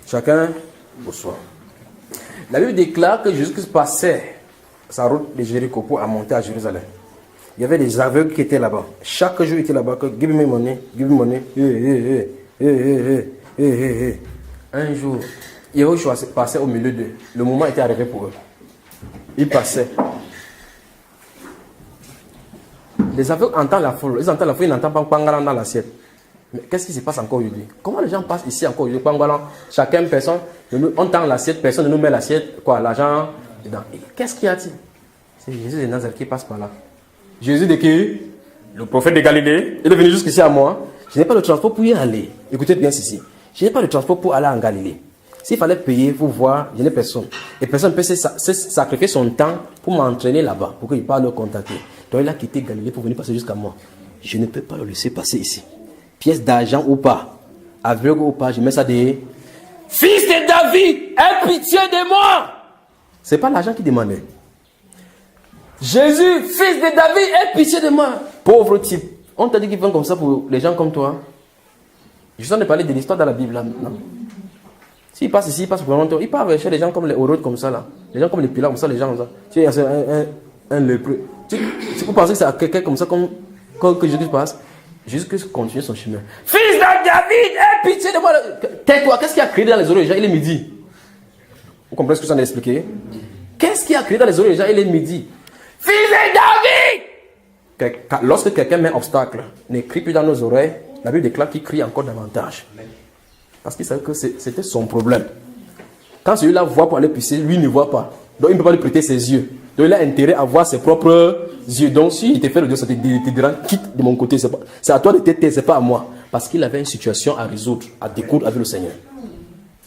Chacun pour soi. La Bible déclare que Jésus passait sa route de Jéricho pour monter à Jérusalem. Il y avait des aveugles qui étaient là-bas. Chaque jour, ils étaient là-bas. Give me money, give me money. Un jour, Yahushua passait au milieu d'eux. Le moment était arrivé pour eux. Il passait. Les aveugles entendent la foule. Ils entendent la foule, ils n'entendent pas Pangalan dans l'assiette. Mais qu'est-ce qui se passe encore aujourd'hui? Comment les gens passent ici encore aujourd'hui? Pangalan, chacun, personne, on tend l'assiette, personne ne nous met l'assiette, quoi, l'argent dedans. Qu'est-ce qu'il y a-t-il? C'est Jésus de Nazareth qui passe par là. Jésus de qui? Le prophète de Galilée. Il est venu jusqu'ici à moi. Je n'ai pas de transport pour y aller. Écoutez bien ceci. Je n'ai pas de transport pour aller en Galilée. S'il fallait payer pour voir, je n'ai personne. Et personne ne peut sacrifier son temps pour m'entraîner là-bas, pour qu'il parle le contacter. Donc il a quitté Galilée pour venir passer jusqu'à moi. Je ne peux pas le laisser passer ici. Pièce d'argent ou pas, aveugle ou pas, je mets ça des... Fils de David, aie pitié de moi. C'est pas l'argent qui demandait. Jésus, fils de David, aie pitié de moi. Pauvre type. On t'a dit qu'ils font comme ça pour les gens comme toi. Je suis en train de parler de l'histoire dans la Bible là maintenant. S'il passe ici, il passe pour longtemps. Il part chez les gens comme les Hérodes comme ça là. Les gens comme les Pilates comme ça, les gens comme ça. Tu sais, un lépreux. Tu peux penser que c'est à quelqu'un comme ça que Jésus passe. Jésus continue son chemin. Fils de David, aie pitié de moi. Tais-toi, qu'est-ce qui a crié dans les oreilles des gens? Il est midi. Vous comprenez ce que ça a expliqué? Qu'est-ce qui a crié dans les oreilles des gens? Il est midi. Fils de David! Lorsque quelqu'un met un obstacle, ne crie plus dans nos oreilles, la Bible déclare qu'il crie encore davantage. Parce qu'il savait que c'était son problème. Quand celui-là voit pour aller pisser, lui ne voit pas. Donc il ne peut pas lui prêter ses yeux. Donc il a intérêt à voir ses propres yeux. Donc s'il te fait le Dieu, ça te dira, quitte de mon côté. C'est à toi de t'aider, ce n'est pas à moi. Parce qu'il avait une situation à résoudre, à découdre avec le Seigneur.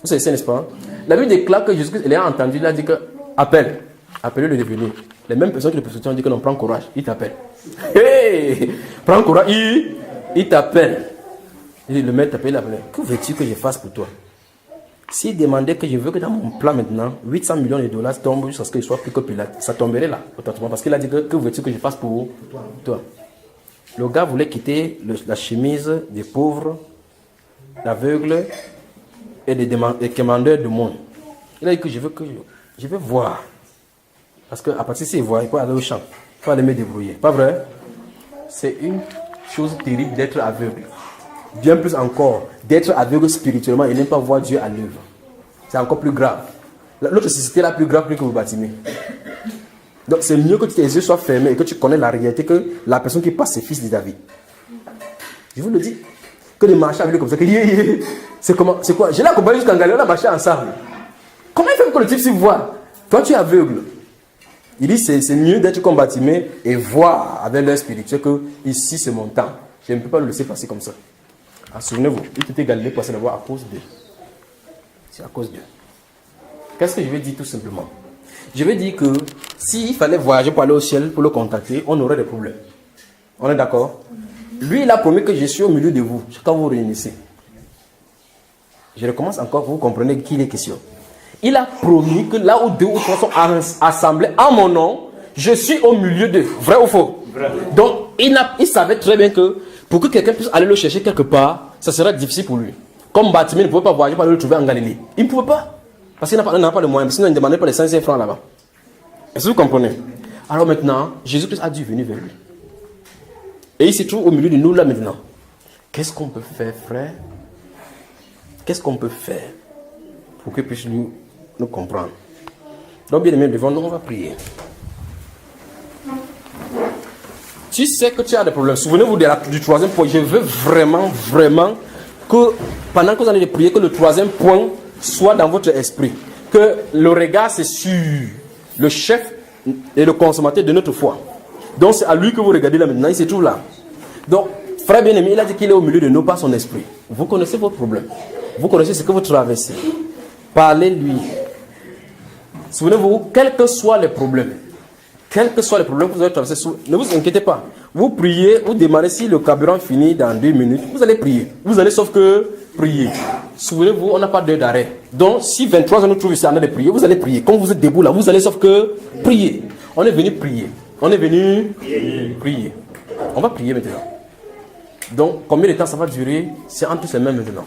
Vous savez ça, n'est-ce pas? La Bible déclare que Jésus, il a entendu, il a dit que, appelle. Appelez le devenu. Les mêmes personnes qui le persécutent ont dit que non, prends courage, il t'appelle. Hey, prends courage, il t'appelle. Le maître t'appelle, il appelle. Que veux-tu que je fasse pour toi? S'il demandait que je veux que dans mon plan maintenant, 800 millions de dollars tombent jusqu'à ce qu'il soit plus que Pilate, ça tomberait là, automatiquement. Parce qu'il a dit que veux-tu que je fasse pour toi? Le gars voulait quitter la chemise des pauvres, l'aveugles et des commandeurs du monde. Il a dit que je veux voir. Parce qu'à partir de s'il voit, il peut aller au champ. Il peut aller me débrouiller. Pas vrai? C'est une chose terrible d'être aveugle. Bien plus encore, d'être aveugle spirituellement et ne pas voir Dieu à l'œuvre. C'est encore plus grave. L'autre société est la plus grave que vous bâtimez. Donc c'est mieux que tes yeux soient fermés et que tu connais la réalité que la personne qui passe, c'est fils de David. Je vous le dis. Que de marcher avec lui comme ça. C'est quoi? Je l'ai accompagné jusqu'en Galilée, on a marché ensemble. Comment il fait pour que le type s'y voit? Toi tu es aveugle. Il dit c'est mieux d'être comme Bartimée et voir avec l'œil spirituel que ici c'est mon temps. Je ne peux pas le laisser passer comme ça. Ah, souvenez-vous, il était Galilée passé là-bas à cause d'eux. C'est à cause d'eux. Qu'est-ce que je vais dire tout simplement? Je vais dire que s'il fallait voyager pour aller au ciel, pour le contacter, on aurait des problèmes. On est d'accord? Lui, il a promis que je suis au milieu de vous quand vous vous réunissez. Je recommence encore, vous comprenez qui il est question. Il a promis que là où 2 ou 3 sont assemblés en mon nom, je suis au milieu d'eux. Vrai ou faux? Vrai. Donc, il savait très bien que pour que quelqu'un puisse aller le chercher quelque part, ça sera difficile pour lui. Comme Bartimée ne pouvait pas voyager pour aller le trouver en Galilée. Il ne pouvait pas. Parce qu'il n'a pas de moyens. Sinon, il ne demandait pas les 500 francs là-bas. Est-ce que vous comprenez? Alors maintenant, Jésus-Christ a dû venir vers lui. Et il se trouve au milieu de nous là maintenant. Qu'est-ce qu'on peut faire, frère? Qu'est-ce qu'on peut faire pour qu'il puisse nous comprendre? Donc, bien aimé, devant nous, on va prier. Tu sais que tu as des problèmes. Souvenez-vous du 3e point. Je veux vraiment que pendant que vous allez prier, que le 3e point soit dans votre esprit. Que le regard c'est sur le chef et le consommateur de notre foi. Donc c'est à lui que vous regardez là maintenant. Il se trouve là. Donc, frère bien-aimé, il a dit qu'il est au milieu de nous par son esprit. Vous connaissez votre problème. Vous connaissez ce que vous traversez. Parlez-lui. Souvenez-vous, quels que soient les problèmes, quels que soient les problèmes que vous avez traversés, ne vous inquiétez pas. Vous priez, vous démarrez, si le carburant finit dans 2 minutes, vous allez prier. Vous allez sauf que prier. Souvenez-vous, on n'a pas d'heure d'arrêt. Donc, si 23 ans nous trouvent ici en train de prier, vous allez prier. Comme vous êtes debout là, vous allez sauf que prier. On est venu prier. On est venu prier. On va prier maintenant. Donc, combien de temps ça va durer? C'est entre ces mains maintenant.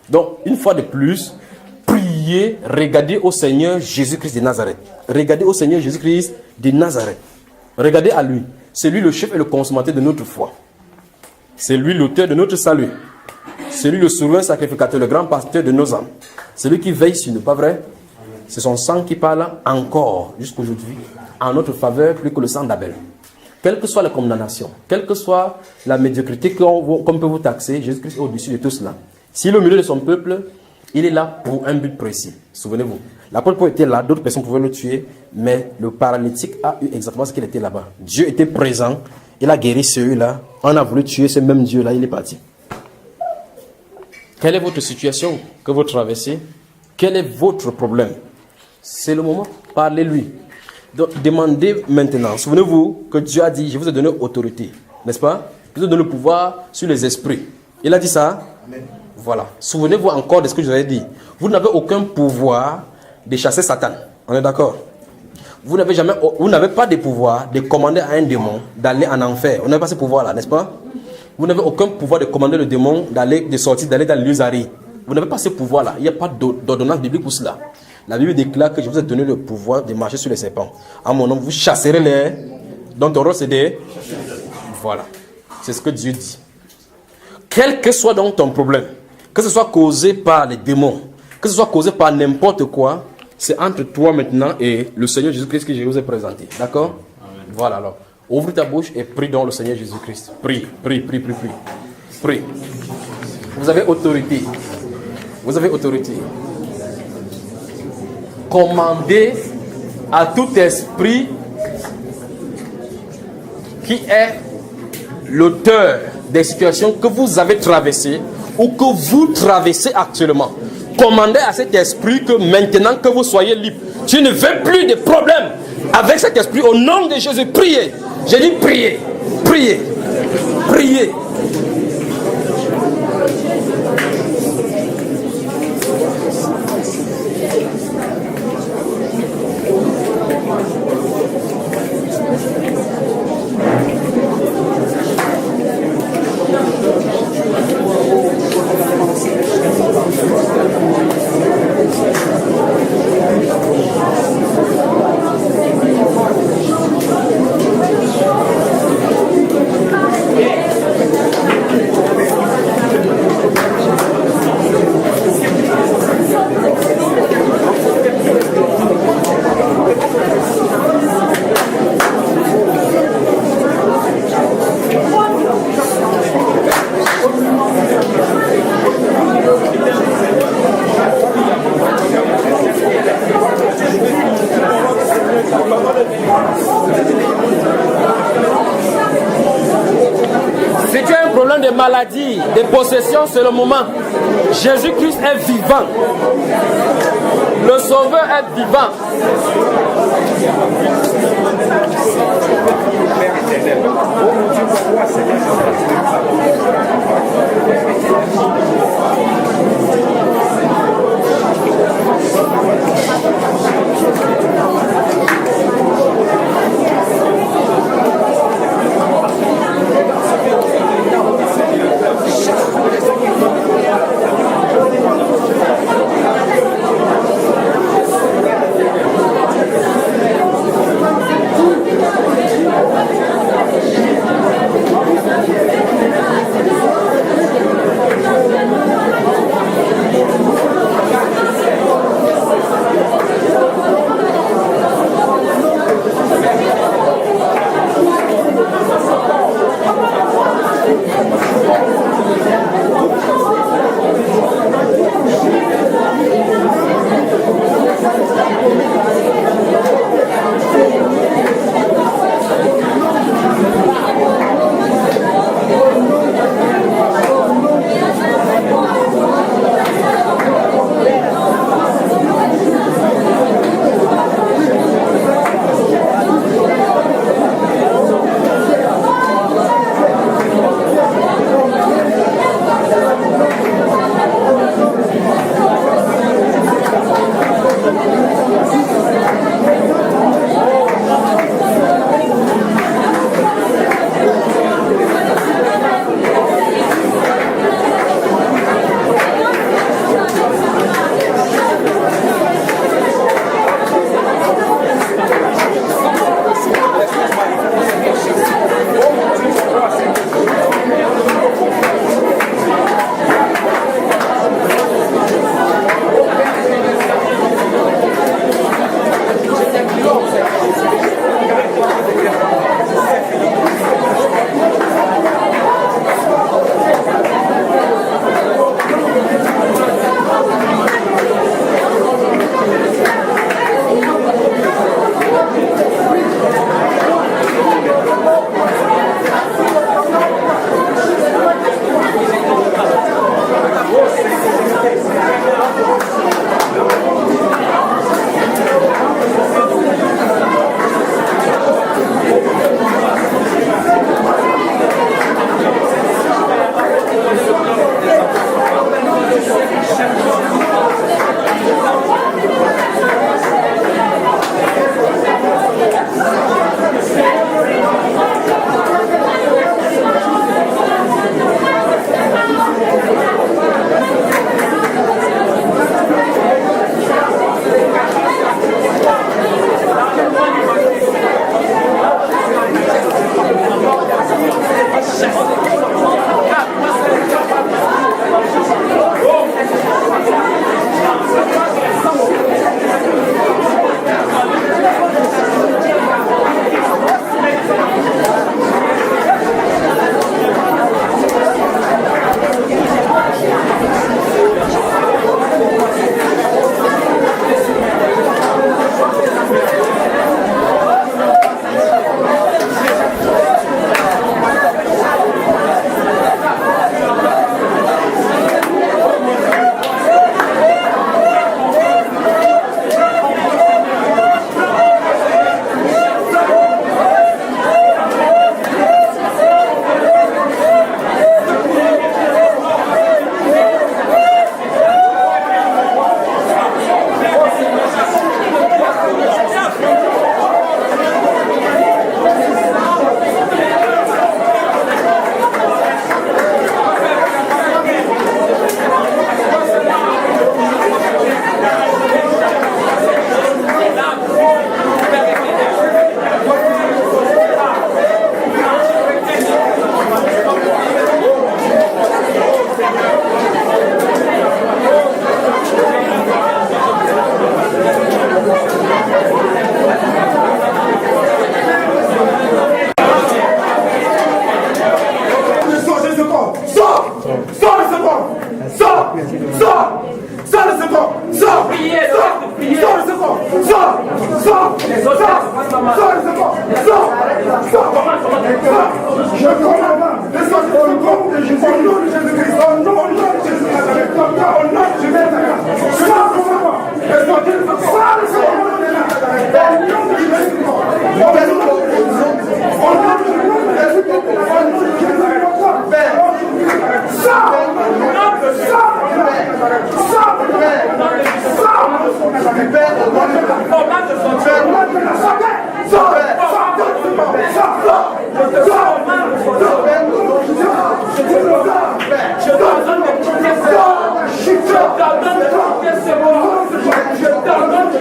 Donc, une fois de plus, priez, regardez au Seigneur Jésus-Christ de Nazareth. Regardez au Seigneur Jésus-Christ de Nazareth. Regardez à lui. C'est lui le chef et le consommateur de notre foi. C'est lui l'auteur de notre salut. C'est lui le souverain sacrificateur, le grand pasteur de nos âmes. C'est lui qui veille sur nous, pas vrai? C'est son sang qui parle encore jusqu'aujourd'hui en notre faveur plus que le sang d'Abel. Quelle que soit la condamnation, quelle que soit la médiocrité qu'on peut vous taxer, Jésus-Christ est au-dessus de tout cela. S'il est au milieu de son peuple, il est là pour un but précis. Souvenez-vous, l'apôtre Paul était là, d'autres personnes pouvaient le tuer, mais le paralytique a eu exactement ce qu'il était là-bas. Dieu était présent, il a guéri celui-là, on a voulu tuer ce même Dieu-là, il est parti. Quelle est votre situation que vous traversez? Quel est votre problème? C'est le moment, parlez-lui. Donc, demandez maintenant. Souvenez-vous que Dieu a dit, je vous ai donné autorité, n'est-ce pas? Je vous ai donné le pouvoir sur les esprits. Il a dit ça? Amen. Voilà. Souvenez-vous encore de ce que je vous ai dit. Vous n'avez aucun pouvoir de chasser Satan. On est d'accord? Vous n'avez pas de pouvoir de commander à un démon d'aller en enfer. On n'a pas ce pouvoir-là, n'est-ce pas? Vous n'avez aucun pouvoir de commander le démon de sortir, d'aller dans l'usarie. Vous n'avez pas ce pouvoir-là. Il n'y a pas d'ordonnance biblique pour cela. La Bible déclare que je vous ai donné le pouvoir de marcher sur les serpents. À mon nom, vous chasserez les... Donc ton rôle, c'est de... Voilà. C'est ce que Dieu dit. Quel que soit donc ton problème, que ce soit causé par les démons, que ce soit causé par n'importe quoi, c'est entre toi maintenant et le Seigneur Jésus-Christ que je vous ai présenté. D'accord? Amen. Voilà alors. Ouvre ta bouche et prie dans le Seigneur Jésus-Christ. Prie. Prie. Vous avez autorité. Vous avez autorité. Commandez à tout esprit qui est l'auteur des situations que vous avez traversées ou que vous traversez actuellement. Commandez à cet esprit que maintenant que vous soyez libre, tu ne veux plus de problème avec cet esprit. Au nom de Jésus, priez. J'ai dit priez. Priez. Si tu as un problème de maladie, de possession, c'est le moment. Jésus-Christ est vivant. Le Sauveur est vivant.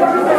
Je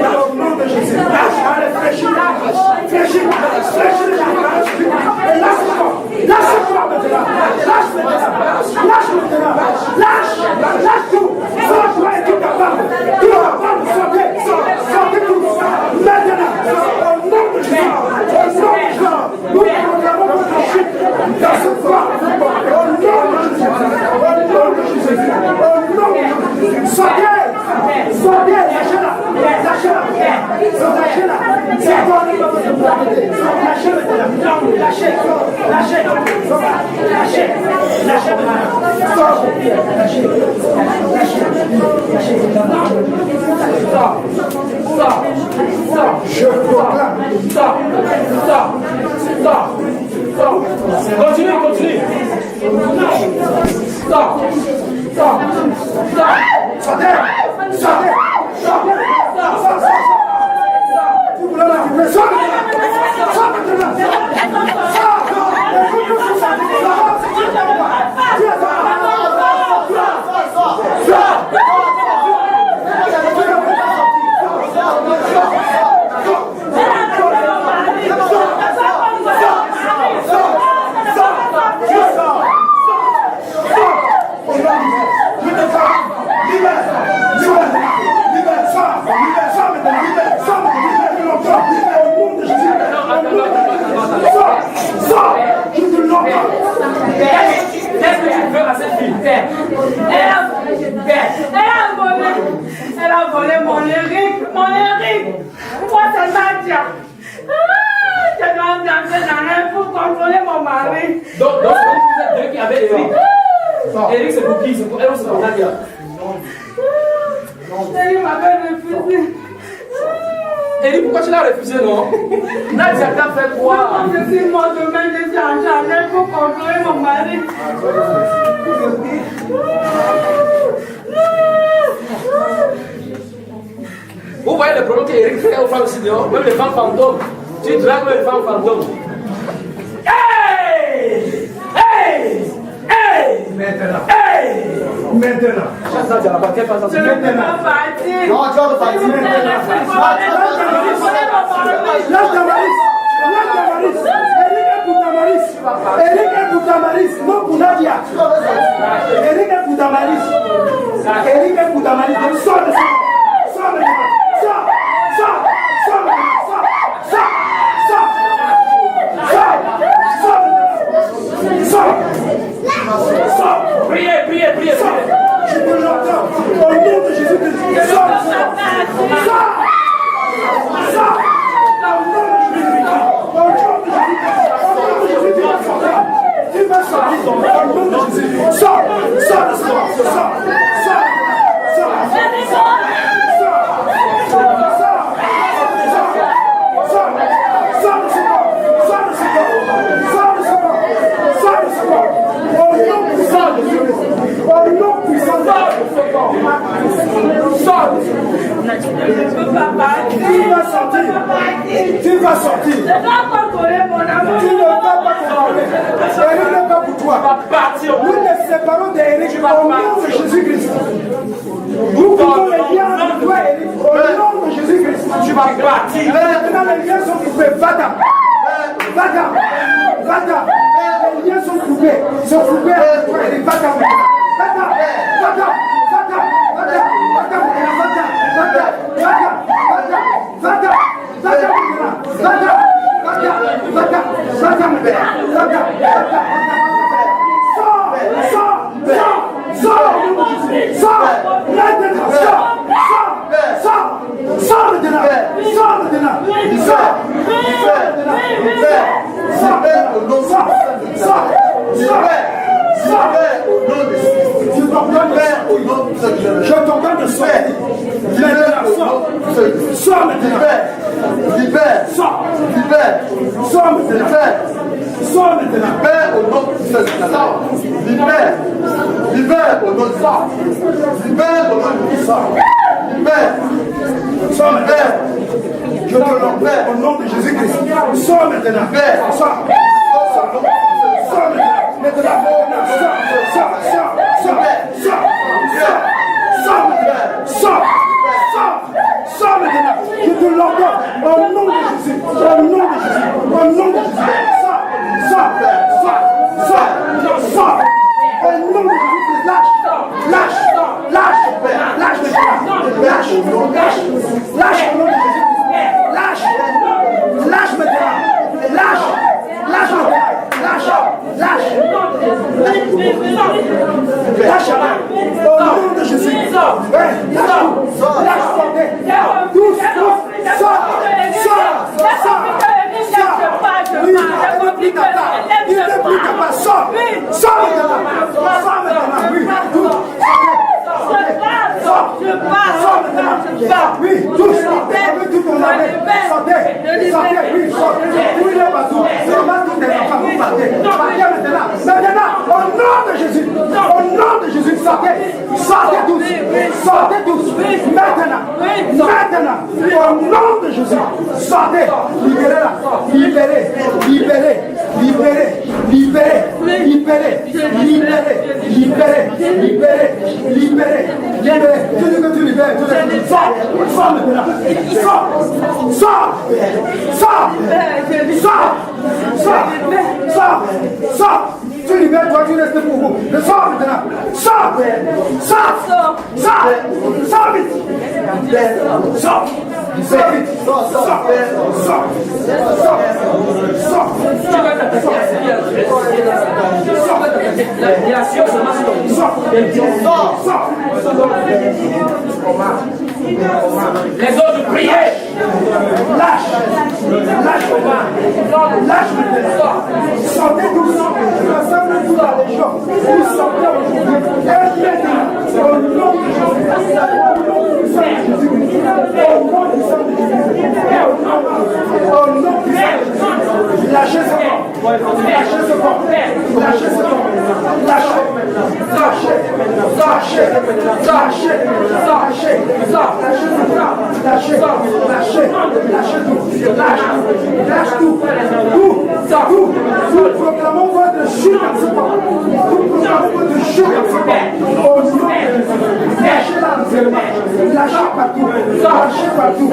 Au nom de Jésus. Je proclame. Continue. Sortez. Vous voulez la récupérer. Qu'est-ce que tu veux à cette fille? Elle a volé mon Eric. Moi, c'est Nadia. Je dois entrer dans l'air pour contrôler mon mari. Donc vous êtes deux qui avaient Eric. Eric, c'est pour qui? C'est pour elle ou c'est pour Nadia? Eric m'avait refusé. Eric, pourquoi tu l'as refusé, non? Nadia t'a fait quoi? Je suis mort demain, je suis en jardin pour contrôler mon mari. Vous voyez le problème qu'Eric fait aux femmes aussi dehors? Même les femmes fantômes. Tu dragues même les femmes fantômes. Hey! Maintenant. Chaque Nadia là-bas, qu'elle passe à Je ne peux pas partir. Non, tu vas partir maintenant. Lâche Eric est pour Tamaris, non pour Nadia. Eric est pour Tamaris. Sors de ça. Priez. Je te l'entends. Au nom de Jésus-Christ. Sors. Tu vas sortir au nom de Jésus. Sors. Tu vas sortir. Je dois contrôler mon amour. Tu ne vas pas contrôler. Eric n'est pas pour toi. Nous les séparons d'Eric au nom de Jésus-Christ. Nous pouvons les liens entre toi et Eric au nom de Jésus-Christ. Tu vas partir. Maintenant les liens sont coupés. Va-t'en. Les liens sont coupés. Ils sont coupés avec toi Eric. Va-t'en. Je t'entends de sortir. Sors maintenant. Libère. Sors maintenant. Libère au nom de Jésus. Libère au nom de Jésus. Libère au nom de Jésus. Libère. Je te l'envoie au nom de Jésus-Christ. Sors maintenant. Sors maintenant. Sors maintenant. Je te l'envoie au nom de Jésus. Sors. Au nom de Jésus, lâche au nom de Jésus. Lâche, tous. avec tout ton armée. Sortez, sortez, oui, sortez. Oui, les bateaux. Seulement tous tes enfants, vous partez. Partez maintenant. Maintenant, au nom de Jésus. Au nom de Jésus, sortez. Sortez tous. Sortez tous. Maintenant. Maintenant. Au nom de Jésus. Sortez. Libérez-la. Libérez. Libérez. Libérez. Libérez. Libérez. Libérez. Libérez. Libérez. Libérez. Libérez. Tu dis que tu libères. Sors. Sors maintenant. Sors. Sors. Sors. Sors. Sors. Sors. Sors. Tu libères, toi, tu restes pour vous. Sors maintenant. Sors. Sors. Sors. Sors vite. Sors. Sors vite. Sors. Sors. Sors. Sors. Les autres priez. Lâche. Lâche. Lâche. Sortez tous. Rassemblez tous la légion. Vous sortez aujourd'hui. Au nom de Jésus. Au nom du sang de Jésus. Au nom du sang de Jésus. Lâchez ce corps. Lâchez ce corps. Lâchez ce corps. Lâchez. Lâchez. Lâchez. Lâchez. Lâchez. Lâchez ce corps. Lâchez. Lâchez. Lâchez tout. Lâche tout. Tout. Tout. Proclamons votre chute dans ce corps. Proclamons votre chute dans ce corps. Au nom de Jésus. Lâchez l'enseignement. Lâchez partout. Lâchez partout.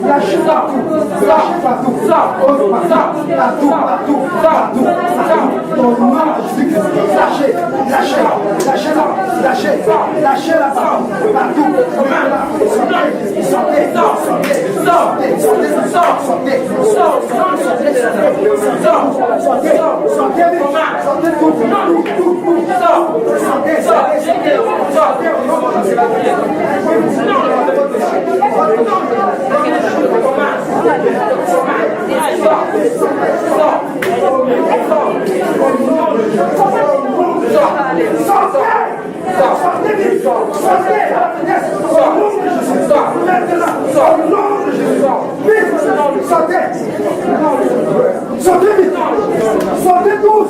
Lâchez partout. Lâchez partout. Partout. Au nom de Jésus. Lâchez. Lâchez. Lâchez-la. Lâchez. Lâchez-la partout. Sortez. Sortez. Sortez. Sortez. Sortez. Sortez. Sortez. Sortez. Tout. Sortez. Sortez vite. Sortez tous.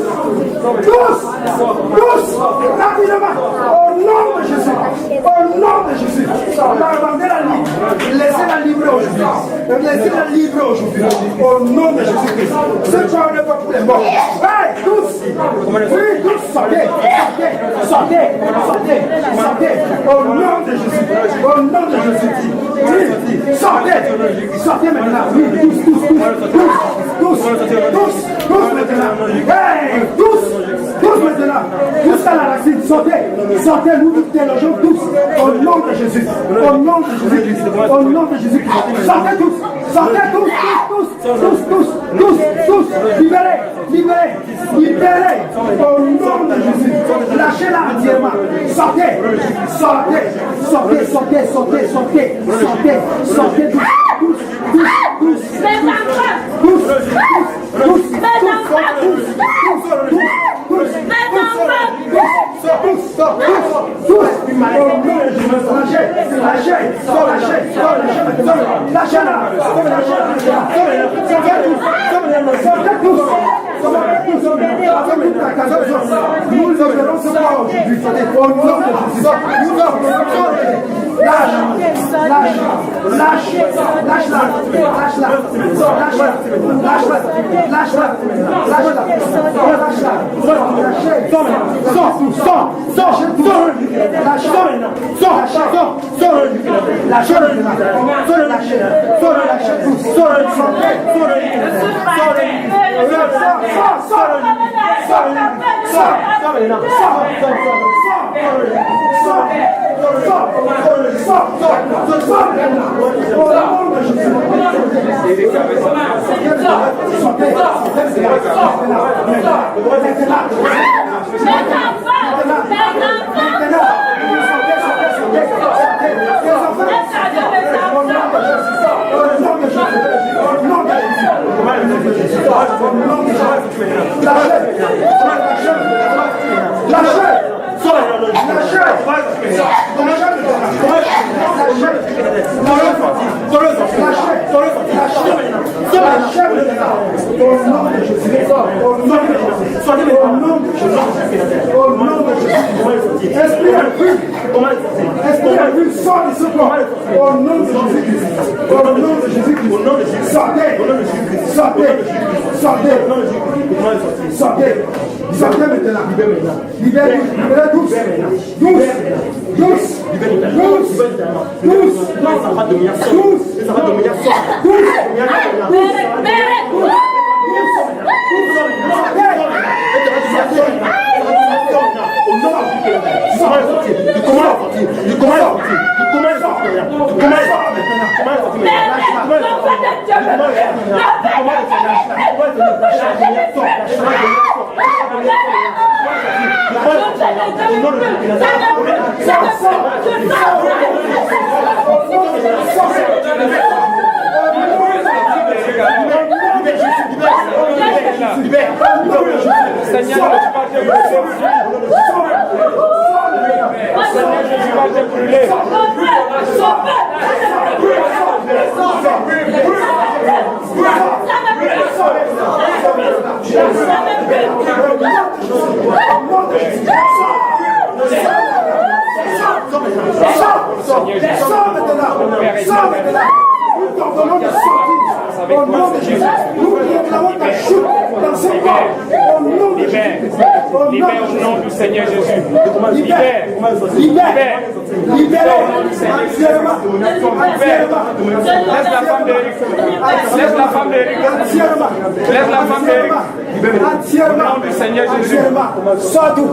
Rapidement. Au nom de Jésus. Au nom de Jésus. Rendez-la libre. Laissez-la libre aujourd'hui. Laissez-la libre aujourd'hui. Au nom de Jésus-Christ. Ce soir n'est pas pour les morts. Hey, tous. Oui, tous. Sortez. Sortez. Au nom de Jésus. Au nom de Jésus. Oui, sortez. Sortez maintenant. Oui, tous maintenant. Hey, tous maintenant. Tous à la racine. Sortez, nous délogeons tous. Au nom de Jésus. Au nom de Jésus-Christ. Au nom de Jésus-Christ. Sortez tous. Libérez. Au nom de Jésus. Lâchez-la entièrement. Sortez Nous le verrons ce soir aujourd'hui. Au nom de Jésus. Sortez maintenant. Libérez tous. Libère au nom du Seigneur Jésus. Libère. Laisse la femme d'Éric. Laisse la femme d'Éric. Laisse la femme d'Éric. Au nom du Seigneur Jésus. Sors tout.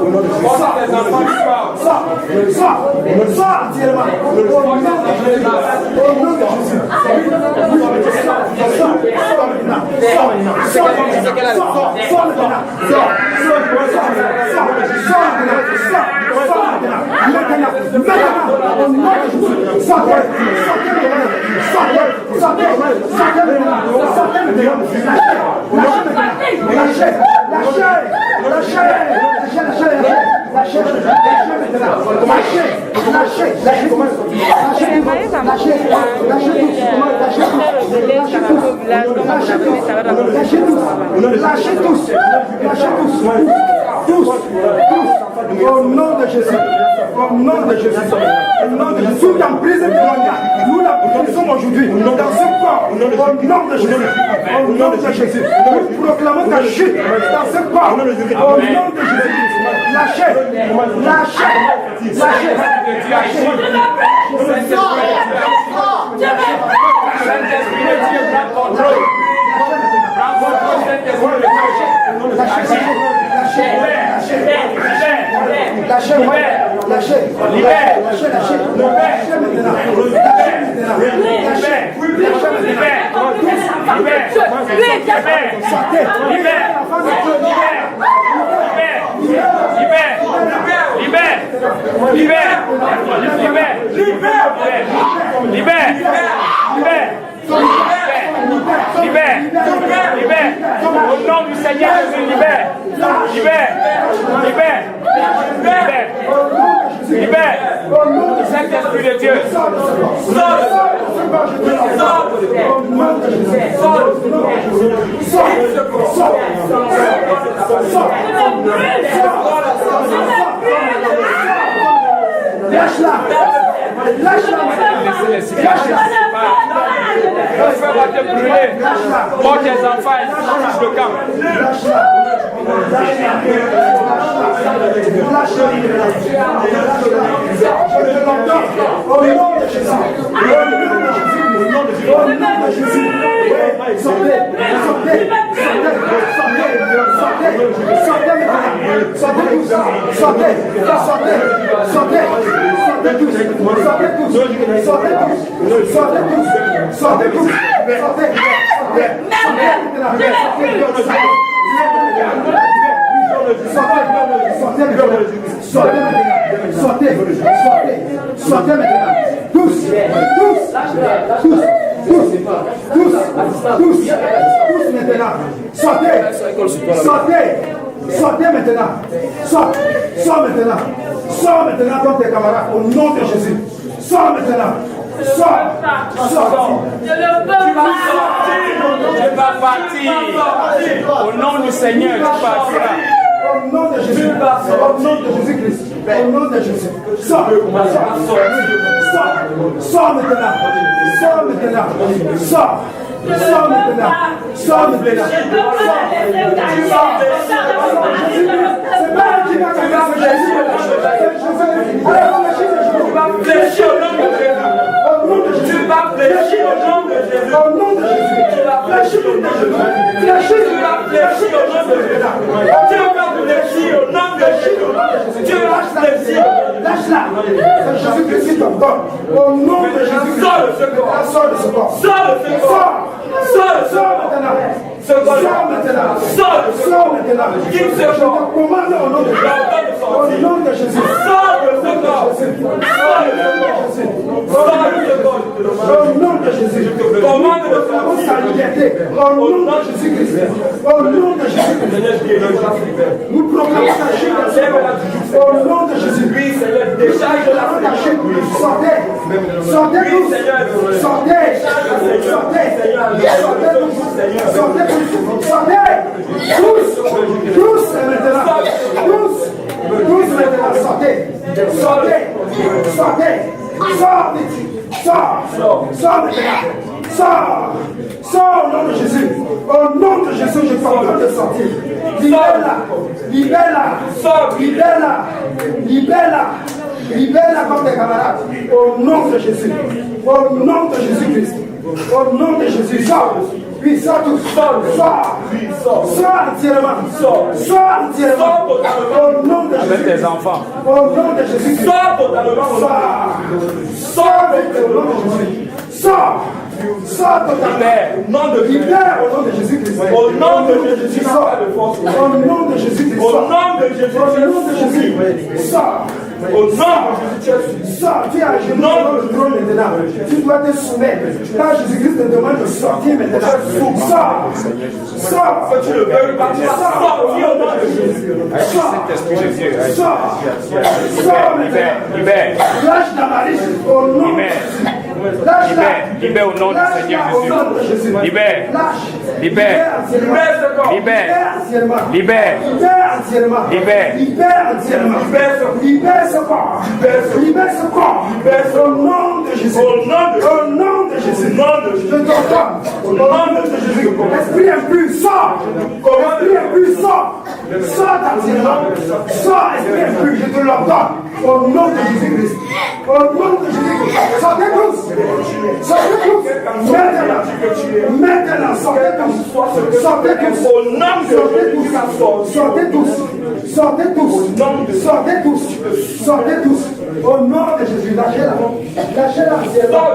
Au nom de Jésus. Au nom de Jésus. Au nom de Jésus. Sous emprise démoniaque. Nous la brisons aujourd'hui. Dans ce corps. Au nom de Jésus. Au nom de Jésus. Nous proclamons ta chute dans ce corps. Au nom de Jésus. Lâchez. Lâchez. Lâchez. Au nom du Seigneur Jésus, libère. Saint-Esprit de Dieu. Le feu va te brûler. Moi, tes enfants, ils touchent le camp. Au nom de Jésus. Au nom de Jésus. Sortez maintenant. Tous maintenant. Sortez maintenant. Sors maintenant. Sors maintenant comme tes camarades, au nom de Jésus. Sors maintenant. Sors. Sors. Je ne peux pas. Tu vas partir. Au nom du Seigneur, tu partiras. Au nom de Jésus. Au nom de Jésus-Christ. Au nom de Jésus. Sors. Sors maintenant. Sors maintenant. Sors. Sors maintenant. Sors maintenant. C'est pas elle qui va commencer Jésus. Tu vas fléchir au nom de Jésus. Tu vas fléchir au nom de Jésus. Au nom de Jésus. Tu vas fléchir au nom de Jésus. Tu vas fléchir au nom de Jésus. Tu vas fléchir au nom de Jésus. Tu vas fléchir. Lâche-la. C'est Jésus-Christ qui t'ordonne. Au nom de Jésus. Sors de ce corps. Sors de ce corps. Sors de ce corps. Sors de ce Sors corps. maintenant. Ce corps. Sors maintenant. Sors de ce Sors corps. maintenant. Quitte Je ce te corps. commande au nom de Jésus. Au nom de Jésus. Sors de ce corps. Sors de ce corps. Sors de ce corps. Au nom de Jésus. Commande de Proclamons sa liberté. Au nom de Jésus-Christ. Au nom de Jésus-Christ. Nous proclamons ta chute. Au nom de Jésus. Décharge de la chute. Sortez. Sortez tous. Sortez. Sortez. Sortez tous. Sortez tous. Sortez. Tous. Tous maintenant. Tous maintenant. Sortez. Sortez. Sortez. Sors. Sors. Sors maintenant. Sors. Sors au nom de Jésus. Au nom de Jésus, je t'ordonne de sortir. Libère-la. Libère-la. Libère-la. Libère-la. Libère-la comme tes camarades. Au nom de Jésus. Au nom de Jésus-Christ. Au nom de Jésus. Sors. Oui, sors tous. Sors. Sors entièrement. Sors entièrement. Au nom de Jésus. Avec tes enfants. Au nom de Jésus. Sors totalement. Sors au nom de Jésus. Sors. Sors totalement. Libère au nom de Jésus-Christ. Au nom de Jésus, Sors. Au nom de Jésus-Christ. Au nom de Jésus, Au nom de Jésus. Sors. au nom de Jésus. Sors, tu es à genoux devant le trône maintenant. Tu dois te soumettre. Quand Jésus-Christ te demande de sortir maintenant, sors. Sors. Que tu le veuilles pas, tu vas sortir au nom de Jésus. Sors. Sors. Sors maintenant. Libère. Lâche ta malice au nom de Jésus. Lâche-la. Libère au nom du Seigneur Jésus. Libère. Lâche. Libère. Libère ce corps. Libère. Entièrement. Libère. Libère entièrement. Libère. Libère entièrement. Libère ce corps. Libère ce corps. Au nom de Jésus. Au nom de Jésus. Jésus. Je t'entends. Au nom de Jésus. Esprit impur, sors. Esprit impur, sors. Sors entièrement. Sors, esprit impur, je te l'ordonne. Au nom de Jésus-Christ. Au nom de Jésus-Christ. Sortez tous. Sortez tous. Maintenant, sortez tous. Sortez tous. Au nom de Jésus. Sortez tous. Sortez tous. Sortez tous. Sortez tous. Au nom de Jésus. Lâchez-la. Lâchez-la entièrement.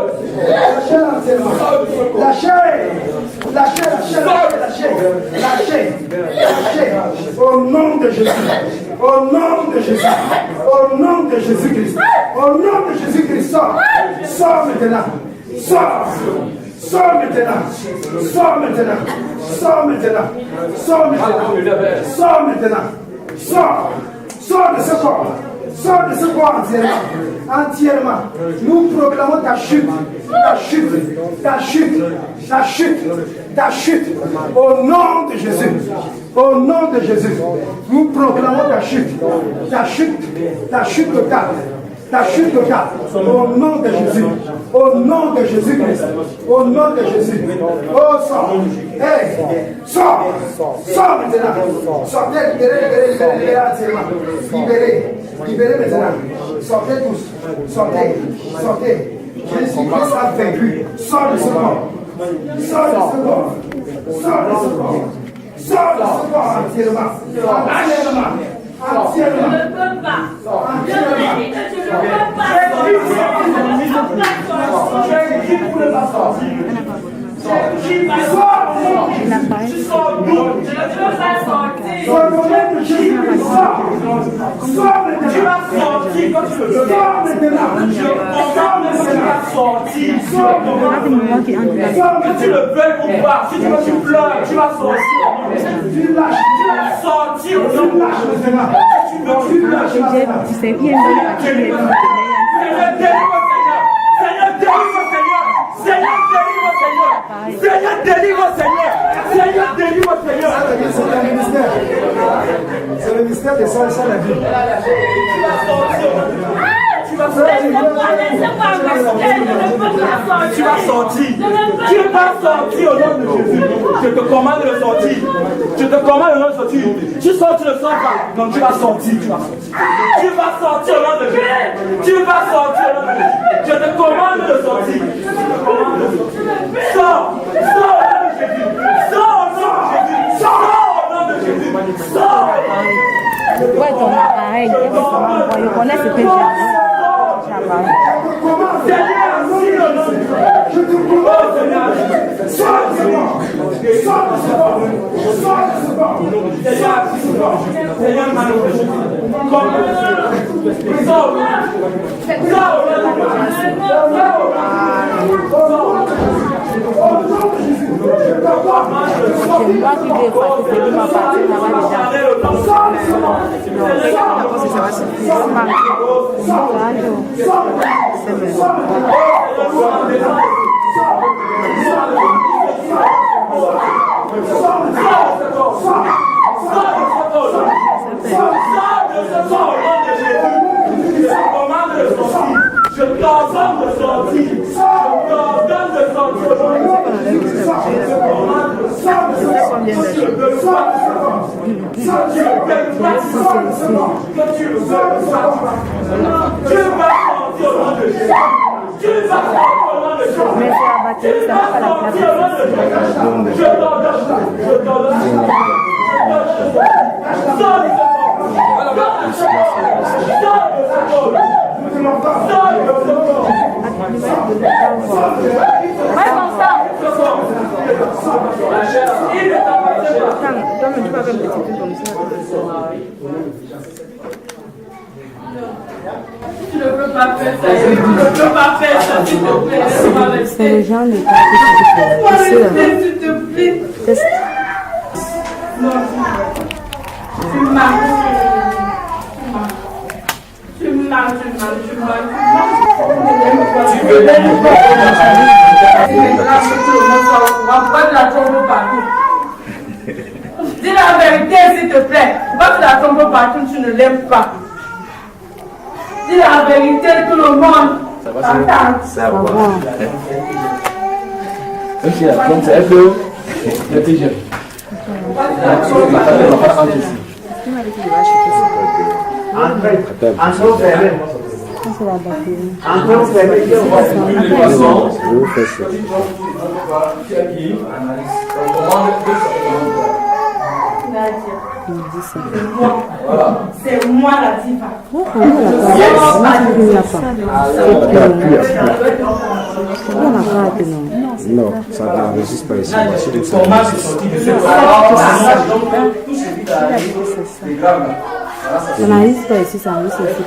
Lâchez-la entièrement. Lâchez. Lâchez. Au nom de Jésus. Au nom de Jésus. Au nom de Jésus-Christ. Au nom de Jésus-Christ. Sors. Sors maintenant. Sors. Sors maintenant. Sors maintenant. Sors maintenant. Sors maintenant. Sors maintenant. Sors. Sors de ce corps. Sors de ce corps entièrement. Entièrement. Nous proclamons ta chute. Ta chute. Ta chute. Ta chute. Ta chute. Au nom de Jésus. Au nom de Jésus. Nous proclamons ta chute. Ta chute. Ta chute totale. Ta chute totale. Au nom de Jésus. Au nom de Jésus-Christ. Au nom de Jésus. Oh, sors. Hey, sors. Sors maintenant. Sortez, libérez entièrement. Libérez maintenant. Sortez tous. Sortez. Jésus-Christ a vaincu. Sors de ce corps. Sors de ce corps. Sors de ce corps. Sors de ce corps entièrement. Je ne peux pas. Je me dis que tu ne peux pas sortir. Tu sors d'où? Je ne peux pas sortir. Au nom de Jésus-Christ, sors. Sors maintenant. Tu vas sortir quand tu le veux. Sors maintenant. Tu vas sortir. Sors maintenant. Que tu le veuilles ou pas, si tu veux, tu pleures, tu vas sortir. Tu lâches. Tu vas sortir. Tu lâches maintenant. Tu Seigneur, délivre, Seigneur. Seigneur, délivre, Seigneur. C'est le mystère de ça et ça la vie. Tu vas sortir. Tu vas sortir au nom de Jésus. Je te commande de sortir. Je te commande de sortir. Tu sors, tu ne sors pas. Non, tu vas sortir. Tu vas sortir au nom de Jésus. Tu vas sortir au nom de Jésus. Je te commande de sortir. Sors. Sors au nom de Jésus. Sors au nom de Jésus. Sors au nom de Jésus. Sors. Ouais, ton appareil, on connaît ce que j'ai. Je t'ordonne de sortir. Tu ne peux pas faire ça. Tu ne peux pas faire ça, s'il te plaît. C'est les gens de s'il te plaît. Tu marches. Tu marches. Tu veux la tombe partout. Dis la vérité, s'il te plaît. Pourquoi tu la tombes partout, tu ne l'aimes pas? Dis la vérité, tout le monde. Ça va. Ok, donc c'est un peu intelligent. C'est moi la diva. Non, ça n'enregistre pas ici. Ça n'arrive pas ici, ça enregistre ici.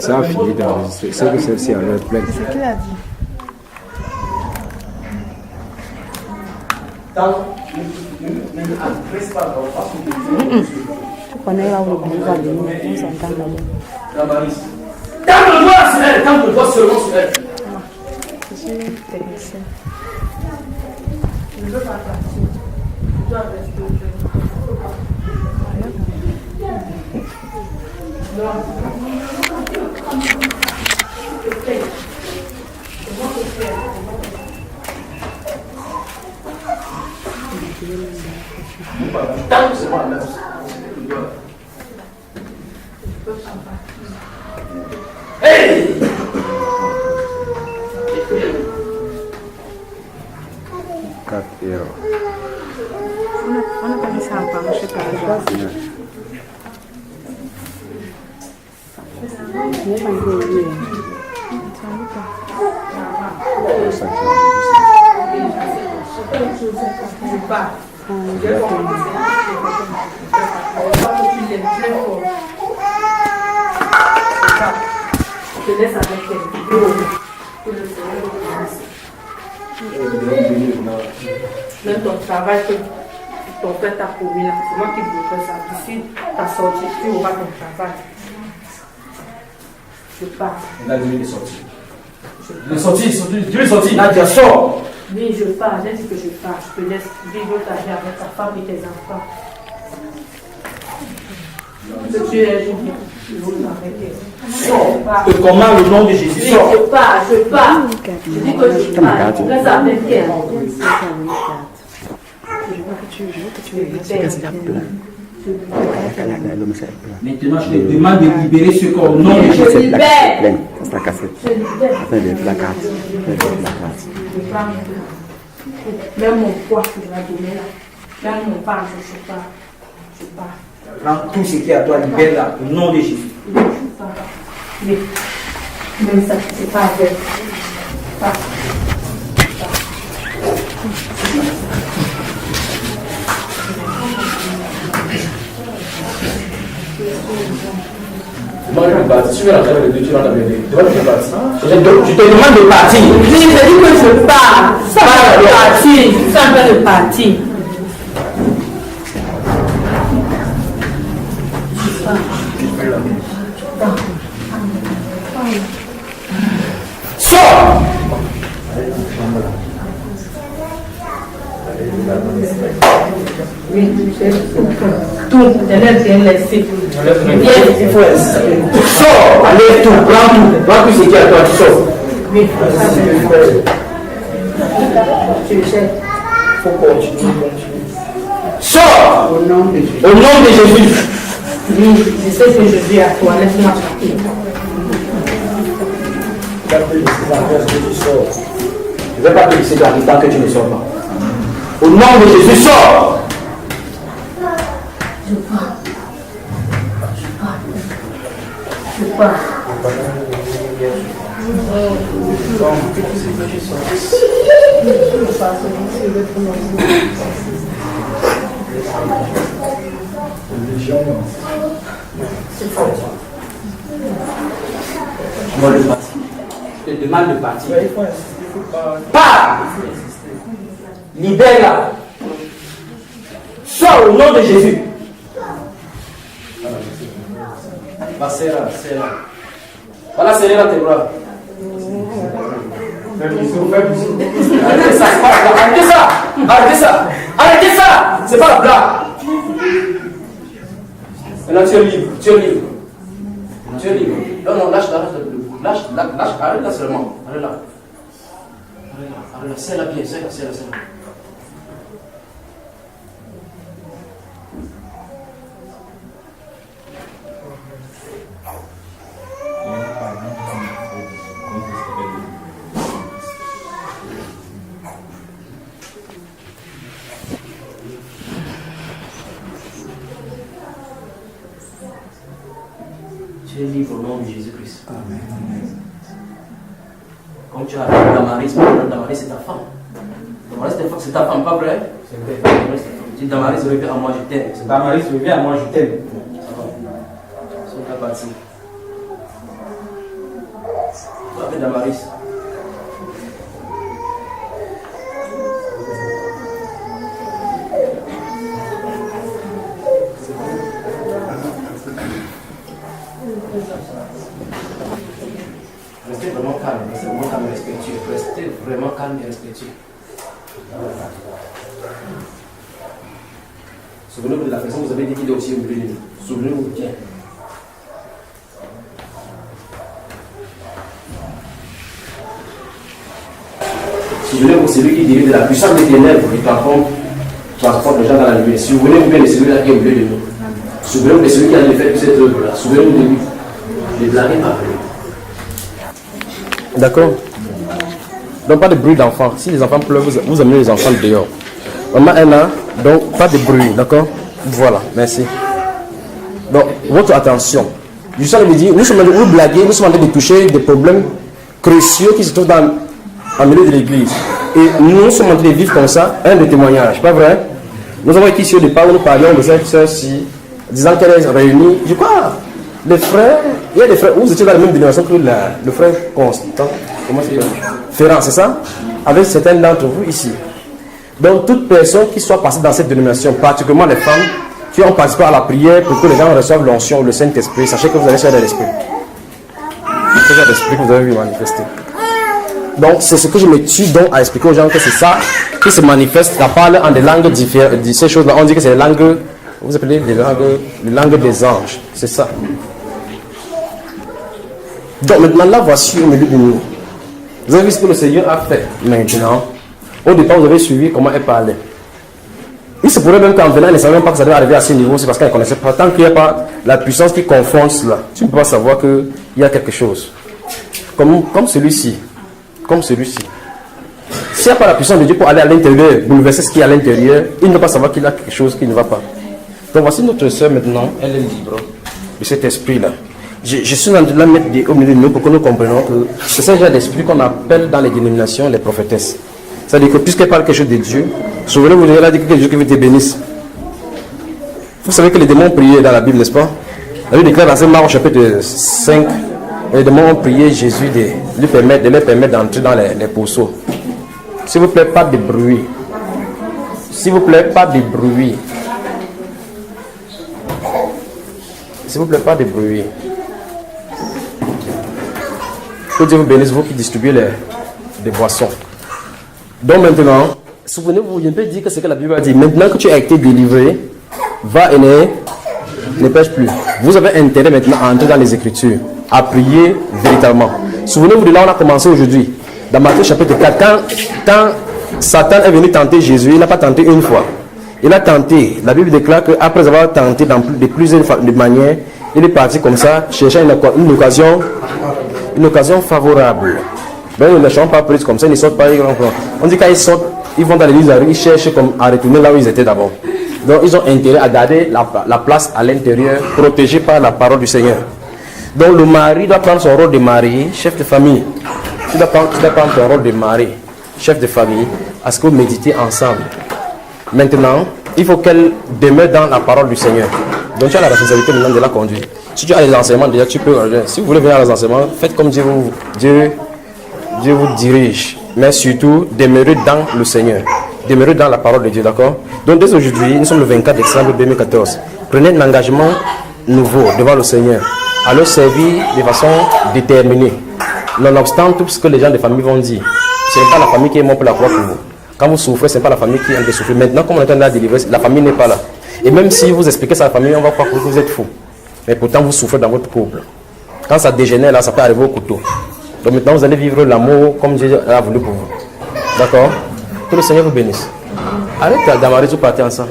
Ça a fini d'enregistrer. C'est que celle-ci en est pleine. C'est qui a dit? Tu connais là où le groupe va venir, on s'entend là-bas. Tends le doigt sur elle, tends le doigt seulement sur elle. Je suis technicien. Je ne veux pas partir. Je dois rester au jeu. Hey! On a pas mis ça en part, je sais pas. Je n'ai pas envie. Je te laisse avec elle. Que le Seigneur te bénisse. Même ton travail, ton frère t'a promis là, c'est moi qui bloquerai ça. D'ici ta sortie, tu auras ton travail. Je pars. Nadia, il est sorti. Il est sorti, tu es sorti. Nadia, sors. Oui, je pars, j'ai dit que je pars. Je te laisse vivre ta vie avec ta femme et tes enfants. Que tu es une sors. Je te commande le nom de Jésus. Oui, Sors. je pars. Je dis que je pars. Je reste avec elle. Maintenant, je te demande de libérer ce corps au nom de Jésus. Je libère. Ça sera cassé. Je libère. Après, la carte. Je prends même mon poids que je vais donner là. Même mon pain, je pars. Je pars. Prends tout ce qui est à toi, libère là, au nom de Jésus. Je pars. Oui. Même ça, c'est pas vrai. Pas. Tu veux rentrer avec les deux, tu rentres avec les deux. Je te demande de partir. Je dis que je pars. Ça va partir. Je suis en train de partir. Sors. Oui, tout, je l'ai bien laissé. Sors, allez tout, prends tout ce qui est à toi, tu sors. Oui, je jette. Faut continuer. Sors au nom de Jésus. Oui, je sais que je dis à toi, laisse-moi partir. Je ne vais pas te laisser dans le temps que tu ne sors pas. Au nom de Jésus, sors. Je pars. Je pars. Je te demande de partir. Pars. Libère-la. Sors au nom de Jésus. Va, serre-la. Voilà, serre-la tes bras. Arrêtez ça. C'est pas la blague. Maintenant, tu es libre. Non, lâche, arrête là seulement. Arrête là. Serre-la bien, serre-la. Tu es libre au nom de Jésus-Christ. Amen. Comme tu as appelé Damaris, c'est ta femme. Damaris, c'est ta femme, pas vrai? C'est vrai. Dis Damaris, reviens à moi, je t'aime. Damaris, reviens à moi, je t'aime. C'est ta partie. Tu appelles Damaris. Restez vraiment calme et respectueux. Restez vraiment calme et respectueux. Souvenez-vous de la personne que vous avez dit qu'il est aussi au milieu de nous. Souvenez-vous bien. Souvenez-vous, c'est lui qui dirige de la puissance des ténèbres et transporte les gens dans la lumière. Souvenez-vous bien de celui-là qui est au milieu de nous. Souvenez-vous de celui qui a fait toute cette œuvre-là. Souvenez-vous de lui. Ne blaguez pas. D'accord. Donc pas de bruit d'enfants. Si les enfants pleurent, vous amenez les enfants dehors. On a un an, donc pas de bruit, d'accord. Voilà, merci. Donc, votre attention. Juste à me dire, nous sommes en train de blaguer, nous sommes en train de toucher des problèmes cruciaux qui se trouvent en milieu de l'église. Et nous sommes en train de vivre comme ça un des témoignages, pas vrai? Nous avons été ici au départ où nous parlions de cette sœur-ci, disant qu'elle est réunie. Je crois, les frères, il y a des frères, vous étiez dans la même génération que le frère Constant, comment c'est Ferrand, c'est ça? Avec certains d'entre vous ici. Donc, toute personne qui soit passée dans cette dénomination, particulièrement les femmes, qui ont participé à la prière pour que les gens reçoivent l'onction ou le Saint-Esprit, sachez que vous allez faire de l'Esprit. C'est ça l'Esprit que vous avez vu manifester. Donc, c'est ce que je me tue donc à expliquer aux gens que c'est ça qui se manifeste. Ça parle en des langues différentes. Ces choses-là, on dit que c'est les langues, vous appelez les langues des anges. C'est ça. Donc, maintenant, là, voici au milieu de nous. Vous avez vu ce que le Seigneur a fait maintenant. Au départ, vous avez suivi comment elle parlait. Il se pourrait même qu'en venant, elle ne savait même pas que ça devait arriver à ce niveau. C'est parce qu'elle ne connaissait pas. Tant qu'il n'y a pas la puissance qui confronte cela, tu ne peux pas savoir qu'il y a quelque chose. Comme celui-ci. Comme celui-ci. S'il n'y a pas la puissance de Dieu pour aller à l'intérieur, bouleverser ce qui est à l'intérieur, il ne peut pas savoir qu'il y a quelque chose qui ne va pas. Donc voici notre soeur maintenant, elle est libre de cet esprit-là. Je suis en train de la mettre au milieu de nous pour que nous comprenions que c'est ce genre d'esprit qu'on appelle dans les dénominations les prophétesses. C'est-à-dire que puisqu'elle parle quelque chose de Dieu, souvenez-vous, elle a dit que Dieu qui te bénisse. Vous savez que les démons priaient dans la Bible, n'est-ce pas? La Bible déclare dans Marc au chapitre 5, les démons ont prié Jésus de leur permettre d'entrer dans les pourceaux. S'il vous plaît, pas de bruit. S'il vous plaît, pas de bruit. S'il vous plaît, pas de bruit. Que Dieu vous bénisse, vous qui distribuez des boissons. Donc maintenant, souvenez-vous, je ne peux dire que c'est que la Bible a dit. Maintenant que tu as été délivré, va et ne pêche plus. Vous avez intérêt maintenant à entrer dans les Écritures, à prier véritablement. Souvenez-vous de là où on a commencé aujourd'hui. Dans Matthieu chapitre 4, quand Satan est venu tenter Jésus, il n'a pas tenté une fois. Il a tenté. La Bible déclare qu'après avoir tenté de plusieurs manières, il est parti comme ça, cherchant une occasion favorable. Ben, ils ne sont pas pris comme ça, ils ne sortent pas. On dit quand ils sortent, ils vont dans l'église, ils cherchent comme à retourner là où ils étaient d'abord. Donc ils ont intérêt à garder la place à l'intérieur, protégée par la parole du Seigneur. Donc le mari doit prendre son rôle de mari, chef de famille. Tu dois prendre ton rôle de mari, chef de famille, à ce que vous méditez ensemble. Maintenant, il faut qu'elle demeure dans la parole du Seigneur. Donc tu as la responsabilité maintenant de la conduire. Si tu as les enseignements déjà, tu peux. Si vous voulez venir à les enseignements, faites comme Dieu vous dirige. Mais surtout, demeurez dans le Seigneur. Demeurez dans la parole de Dieu, d'accord? Donc dès aujourd'hui, nous sommes le 24 décembre 2014. Prenez un engagement nouveau devant le Seigneur. À le servir de façon déterminée. Nonobstant tout ce que les gens de famille vont dire. Ce n'est pas la famille qui est morte pour la croix pour vous. Quand vous souffrez, ce n'est pas la famille qui est en train de souffrir. Maintenant, comme on est en train de la délivrer, la famille n'est pas là. Et même si vous expliquez ça à la famille, on va croire que vous êtes fou. Mais pourtant, vous souffrez dans votre couple. Quand ça dégénère, là, ça peut arriver au couteau. Donc maintenant, vous allez vivre l'amour comme Dieu l'a voulu pour vous. D'accord? Que le Seigneur vous bénisse. Arrête d'amarrer, vous partez ensemble.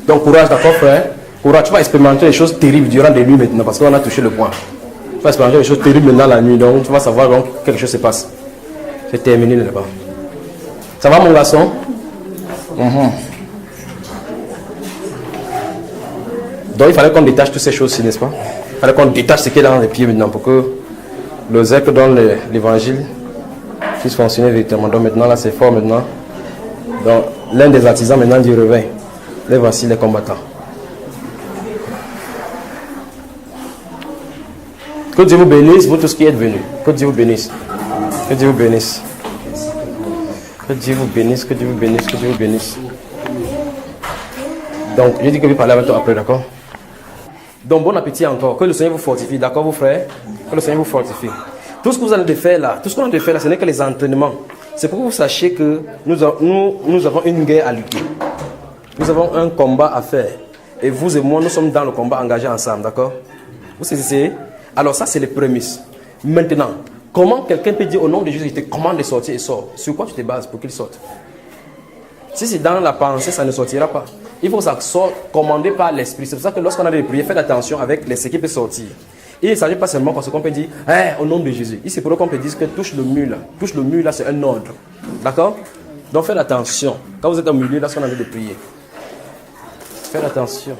Donc courage, d'accord frère? Courage, tu vas expérimenter les choses terribles durant les nuits maintenant parce qu'on a touché le point. Tu vas expérimenter les choses terribles maintenant la nuit, donc tu vas savoir donc quelque chose se passe. C'est terminé là-bas. Ça va mon garçon? Donc il fallait qu'on détache toutes ces choses-ci, n'est-ce pas? Il fallait qu'on détache ce qui est dans les pieds maintenant pour que le zèle que donne l'évangile puisse fonctionner véritablement. Donc maintenant là c'est fort maintenant. Donc l'un des artisans maintenant du réveil. Les voici les combattants. Que Dieu vous bénisse, vous tous qui êtes venus. Que Dieu vous bénisse. Que Dieu vous bénisse. Que Dieu vous bénisse, que Dieu vous bénisse, que Dieu vous bénisse. Donc, je dis que je vais parler avec toi après, d'accord? Donc, bon appétit encore. Que le Seigneur vous fortifie, d'accord, vos frères? Que le Seigneur vous fortifie. Tout ce que vous allez faire là, tout ce qu'on a de faire là, ce n'est que les entraînements. C'est pour que vous sachiez que nous avons une guerre à lutter. Nous avons un combat à faire. Et vous et moi, nous sommes dans le combat engagé ensemble, d'accord? Vous saisissez? Alors ça, c'est les prémices. Maintenant, comment quelqu'un peut dire au nom de Jésus, il te commande de sortir et sort? Sur quoi tu te bases pour qu'il sorte? Si c'est dans la pensée, ça ne sortira pas. Il faut que ça sorte commandé par l'esprit. C'est pour ça que lorsqu'on a des prières, faites attention avec ce qui peut sortir. Et il ne s'agit pas seulement qu'on peut dire, hey, au nom de Jésus. Il c'est pour qu'on peut dire que touche le mur là. Touche le mur là, c'est un ordre. D'accord? Donc faites attention. Quand vous êtes au milieu, lorsqu'on a envie de prier. Faites attention.